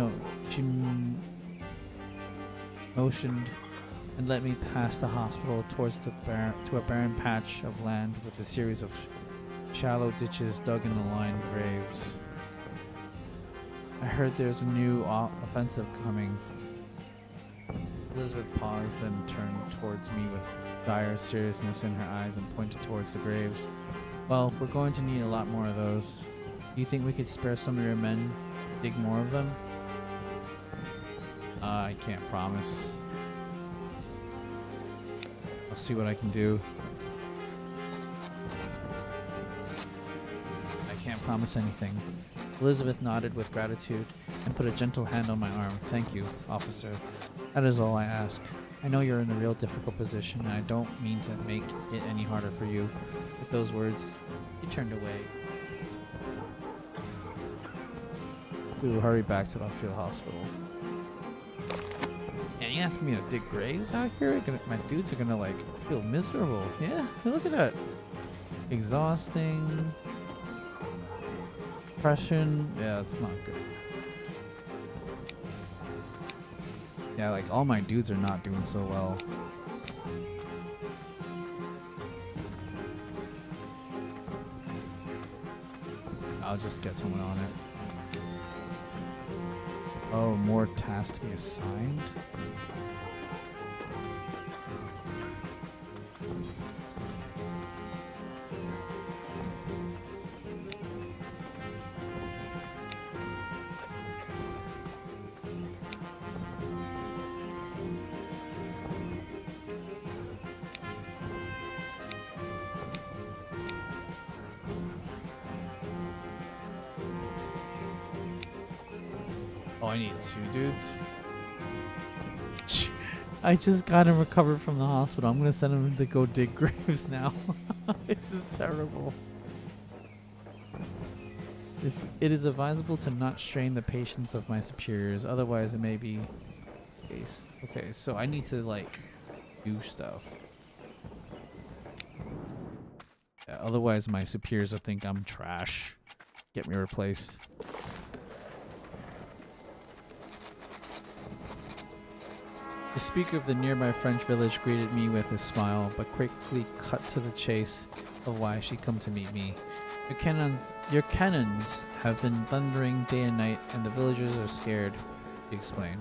Speaker 1: motioned and led me past the hospital towards to a barren patch of land with a series of shallow ditches dug in a line of graves. I heard there's a new offensive coming. Elizabeth paused and turned towards me with dire seriousness in her eyes and pointed towards the graves. Well, we're going to need a lot more of those. Do you think we could spare some of your men to dig more of them? I can't promise. I'll see what I can do. I can't promise anything. Elizabeth nodded with gratitude and put a gentle hand on my arm. Thank you, officer. That is all I ask. I know you're in a real difficult position, and I don't mean to make it any harder for you. With those words, he turned away. We will hurry back to the field hospital. And you asking me to dig graves out here? My dudes are gonna like feel miserable. Yeah, look at that. Exhausting. Depression. Yeah, it's not good. Yeah, like all my dudes are not doing so well. I'll just get someone on it. Oh, more tasks to be assigned? Oh, I need 2 dudes. I just got him recovered from the hospital. I'm gonna send him to go dig graves now. This is terrible. It is advisable to not strain the patience of my superiors, otherwise it may be case. Okay, so I need to like do stuff. Yeah, otherwise my superiors will think I'm trash. Get me replaced. The speaker of the nearby French village greeted me with a smile, but quickly cut to the chase of why she'd come to meet me. Your cannons have been thundering day and night, and the villagers are scared, he explained.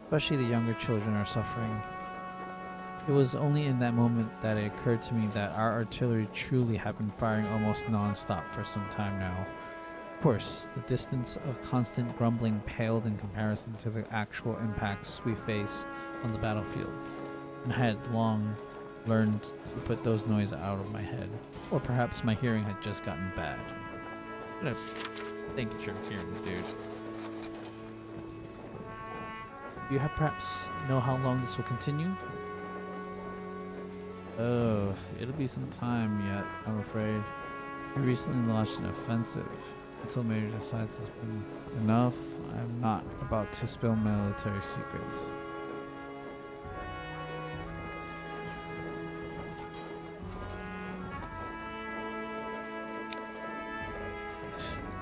Speaker 1: Especially the younger children are suffering. It was only in that moment that it occurred to me that our artillery truly had been firing almost non-stop for some time now. Of course, the distance of constant grumbling paled in comparison to the actual impacts we face on the battlefield, and I had long learned to put those noises out of my head. Or perhaps my hearing had just gotten bad. I think it's your hearing, dude. Do you have perhaps know how long this will continue? Oh, it'll be some time yet, I'm afraid. We recently launched an offensive. Until Major decides it's been enough, I'm not about to spill military secrets.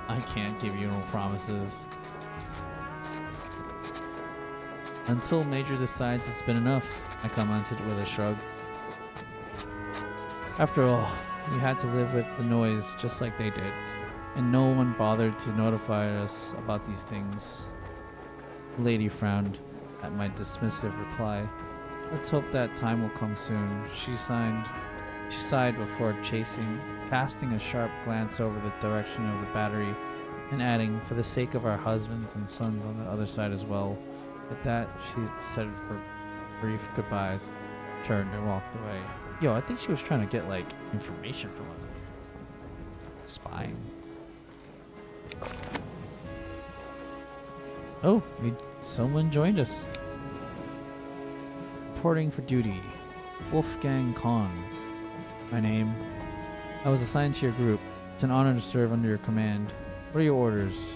Speaker 1: I can't give you no promises. Until Major decides it's been enough, I commented with a shrug. After all, we had to live with the noise just like they did, and no one bothered to notify us about these things. The lady frowned at my dismissive reply. Let's hope that time will come soon. She sighed before casting a sharp glance over the direction of the battery, and adding, for the sake of our husbands and sons on the other side as well. At that, she said her brief goodbyes, turned and walked away. Yo, I think she was trying to get, like, information from him. Spying. Oh, someone joined us. Reporting for duty. Wolfgang Kahn. My name. I was assigned to your group. It's an honor to serve under your command. What are your orders?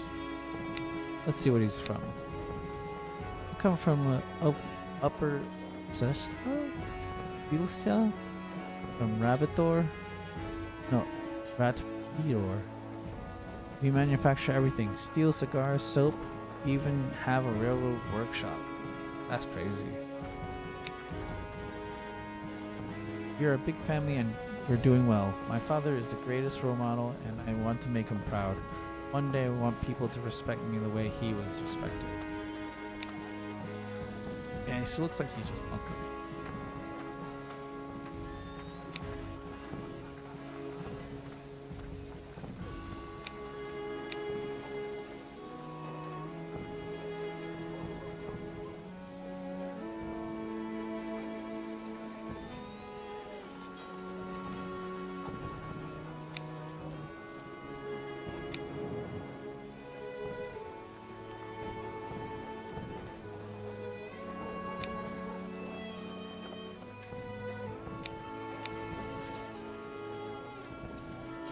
Speaker 1: Let's see what he's from. I come from Upper Sesla? Vilsa? From Rabator? No, Ratbidor. We manufacture everything. Steel, cigars, soap, even have a railroad workshop. That's crazy. You're a big family and we're doing well. My father is the greatest role model and I want to make him proud. One day I want people to respect me the way he was respected. Yeah, she looks like he just wants to be.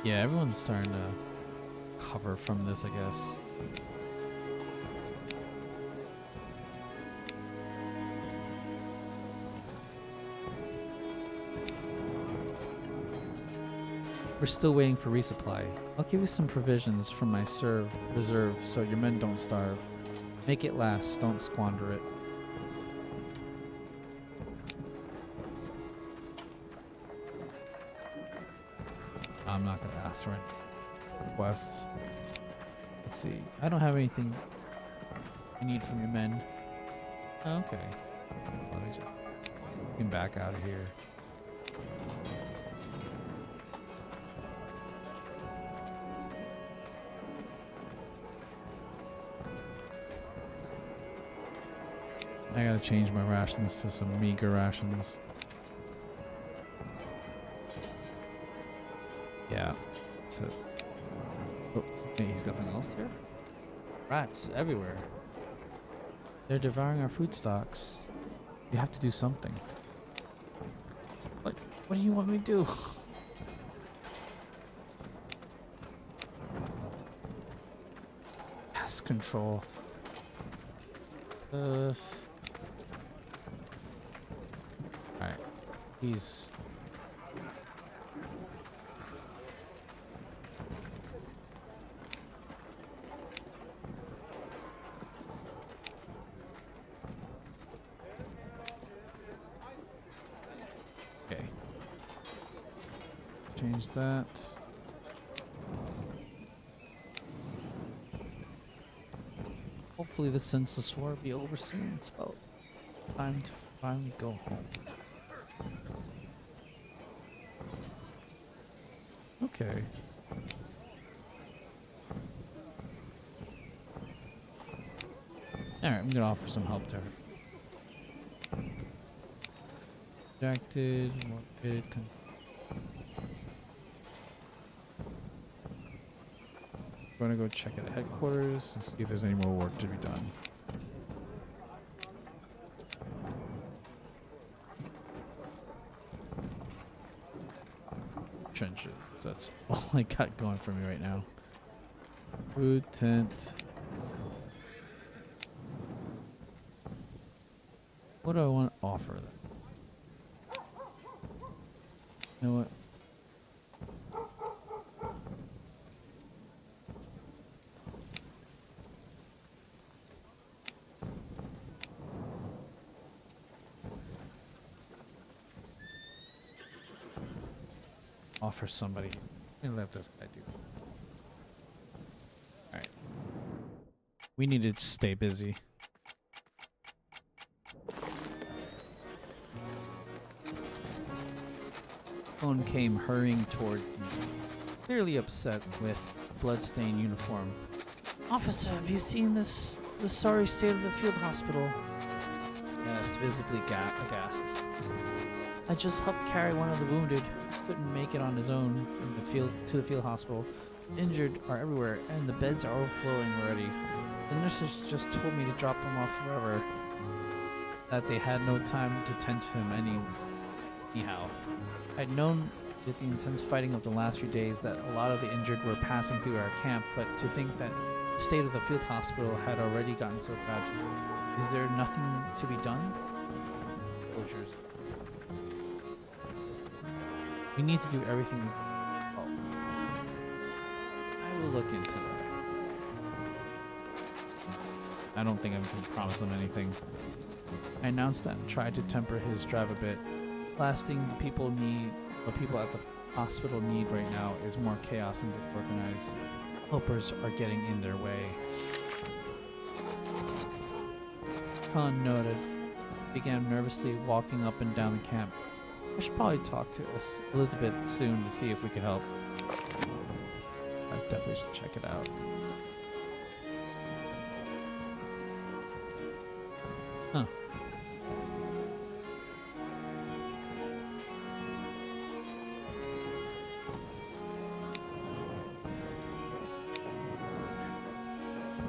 Speaker 1: Yeah, everyone's starting to cover from this, I guess. We're still waiting for resupply. I'll give you some provisions from my reserve so your men don't starve. Make it last, don't squander it. I'm not going to ask for any requests. Let's see. I don't have anything you need from your men. Okay. Let me just get back out of here. I gotta change my rations to some meager rations. Yeah. So, oh, wait, he's got something else here? Rats everywhere. They're devouring our food stocks. We have to do something. What do you want me to do? Pest control. Alright. He's... Okay. Change that. Hopefully the senseless war will be over soon. It's about time to finally go home. Okay. Alright, I'm gonna offer some help to her. Distracted, morbid. I'm gonna go check at headquarters and see if there's any more work to be done. Trenches. That's all I got going for me right now. Food tent. What do I want to offer them? You know what? Offer somebody. And let this guy do. Alright. We need to stay busy. Phone came hurrying toward me, clearly upset with bloodstained uniform. Officer, have you seen the sorry state of the field hospital? He asked, visibly aghast. I just helped carry one of the wounded. Couldn't make it on his own in the field to the field hospital. Injured are everywhere, and the beds are overflowing already. The nurses just told me to drop him off wherever. That they had no time to tend to him anyhow. I'd known with the intense fighting of the last few days that a lot of the injured were passing through our camp, but to think that the state of the field hospital had already gotten so bad. Is there nothing to be done? Soldiers. We need to do everything. Oh. I will look into that. I don't think I can promise him anything. I announced that and tried to temper his drive a bit. Last thing people need, or people at the hospital need right now, is more chaos and disorganized. Helpers are getting in their way. Khan noted, began nervously walking up and down the camp. I should probably talk to Elizabeth soon to see if we can help. I definitely should check it out. Huh.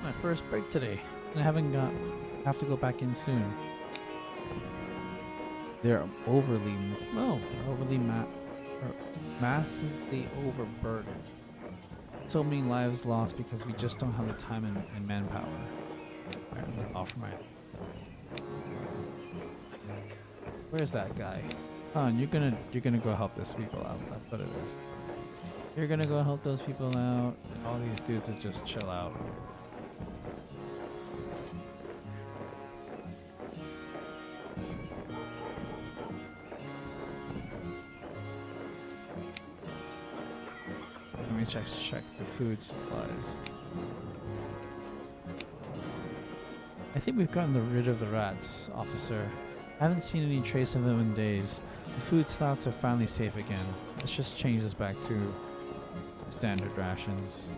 Speaker 1: My first break today, and I have to go back in soon. They're massively overburdened. So many lives lost because we just don't have the time and manpower. Alright, I'm gonna offer my. Where's that guy? You're gonna go help those people out. That's what it is. You're gonna go help those people out, and all these dudes that just chill out. Let me check the food supplies. I think we've gotten rid of the rats, officer. I haven't seen any trace of them in days. The food stocks are finally safe again. Let's just change this back to standard rations.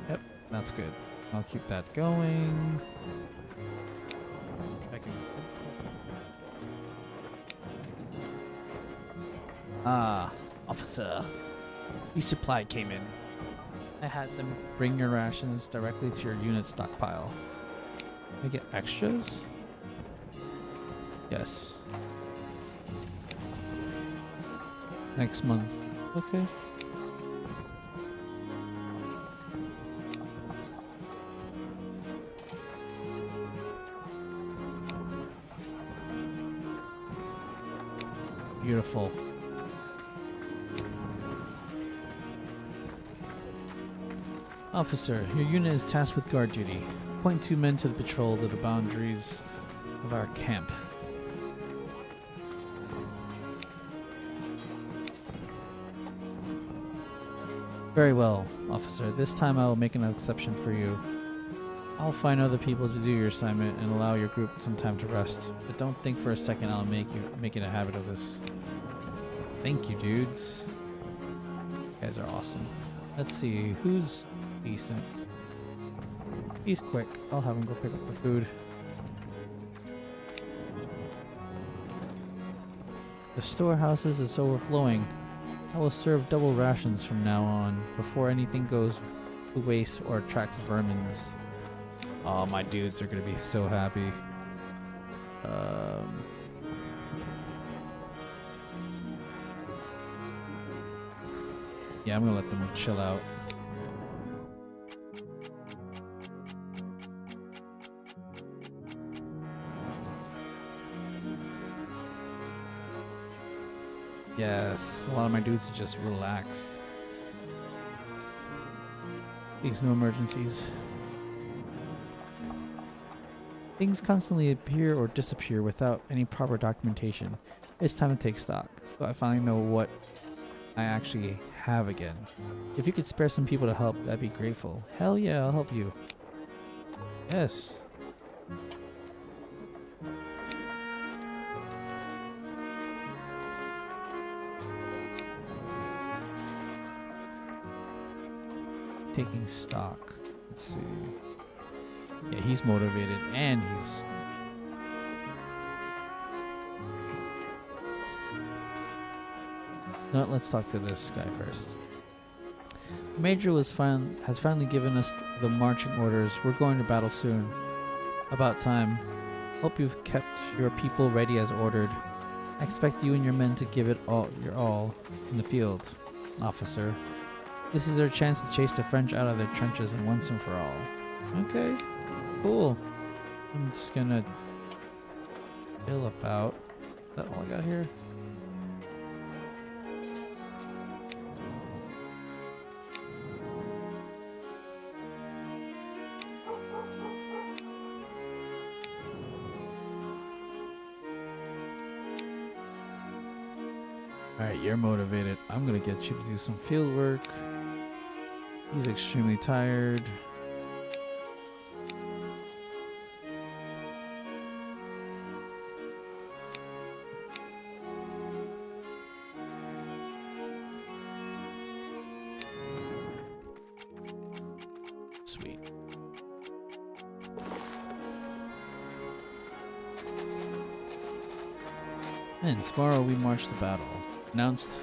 Speaker 1: Yep, that's good. I'll keep that going. Officer. Resupply came in. I had them bring your rations directly to your unit stockpile. Can I get extras? Yes. Next month. Okay. Beautiful. Officer, your unit is tasked with guard duty. Appoint 2 men to the patrol to the boundaries of our camp. Very well, officer. This time I will make an exception for you. I'll find other people to do your assignment and allow your group some time to rest. But don't think for a second I'll make it a habit of this. Thank you, dudes. You guys are awesome. Let's see, who's decent? He's quick. I'll have him go pick up the food. The storehouses is overflowing. I will serve double rations from now on before anything goes to waste or attracts vermins. Oh, my dudes are gonna be so happy. Yeah, I'm gonna let them chill out. Yes, a lot of my dudes are just relaxed. Please, no emergencies. Things constantly appear or disappear without any proper documentation. It's time to take stock, so I finally know what I actually have again. If you could spare some people to help, I'd be grateful. Hell yeah, I'll help you. Yes. Taking stock. Let's see. Yeah, he's motivated and he's... No, let's talk to this guy first. The Major has finally given us the marching orders. We're going to battle soon. About time. Hope you've kept your people ready as ordered. I expect you and your men to give it your all in the field, officer. This is our chance to chase the French out of their trenches and once and for all. Okay, cool. I'm just gonna chill about. Is that all I got here? Alright, you're motivated. I'm gonna get you to do some field work. He's extremely tired. Sweet. And tomorrow we march to battle. Announced.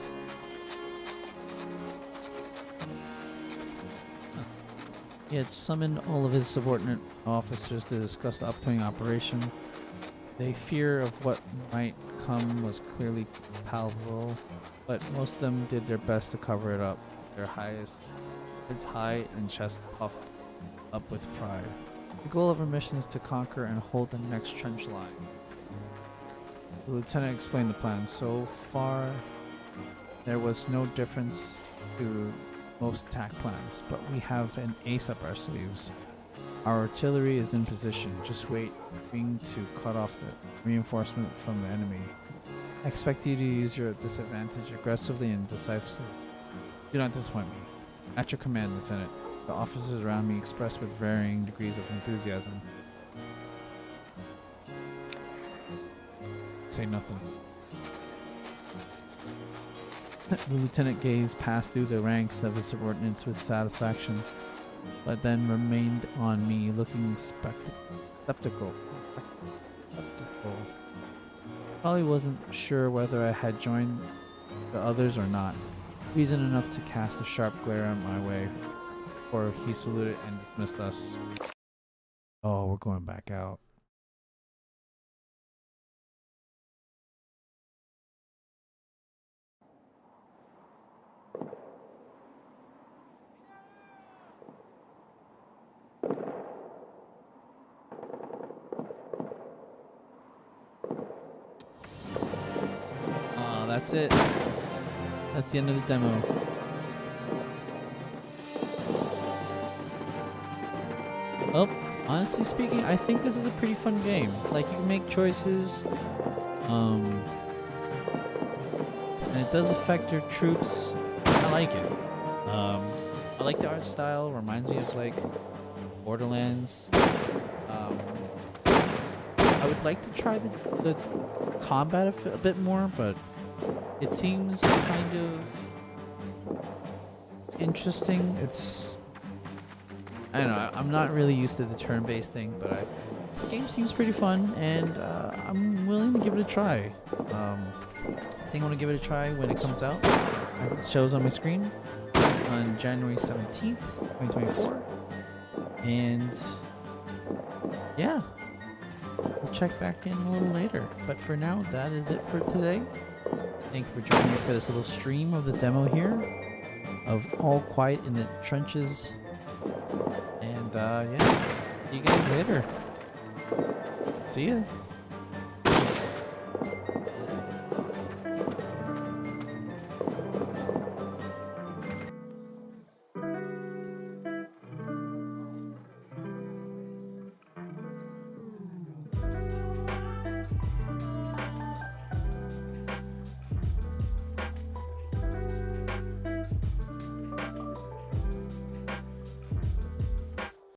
Speaker 1: He had summoned all of his subordinate officers to discuss the upcoming operation. The fear of what might come was clearly palpable, but most of them did their best to cover it up. Their heads high and chest puffed up with pride. The goal of our mission is to conquer and hold the next trench line. The lieutenant explained the plan. So far, there was no difference to most attack plans, but we have an ace up our sleeves. Our artillery is in position. Just waiting to cut off the reinforcement from the enemy. I expect you to use your disadvantage aggressively and decisively. Do not disappoint me. At your command, Lieutenant. The officers around me expressed with varying degrees of enthusiasm. Say nothing. The lieutenant gazed past through the ranks of his subordinates with satisfaction, but then remained on me, looking skeptical. Probably wasn't sure whether I had joined the others or not. Reason enough to cast a sharp glare on my way, or he saluted and dismissed us. Oh, we're going back out. That's it. That's the end of the demo. Oh, honestly speaking, I think this is a pretty fun game. Like, you can make choices, and it does affect your troops. I like it. I like the art style. Reminds me of like Borderlands. I would like to try the combat a bit more, but it seems kind of interesting. I don't know, I'm not really used to the turn-based thing, but this game seems pretty fun, and I'm willing to give it a try. I think I want to give it a try when it comes out, as it shows on my screen, on January 17th, 2024. And yeah, we'll check back in a little later. But for now, that is it for today. Thank you for joining me for this little stream of the demo here of All Quiet in the Trenches. And yeah, see you guys later. See ya.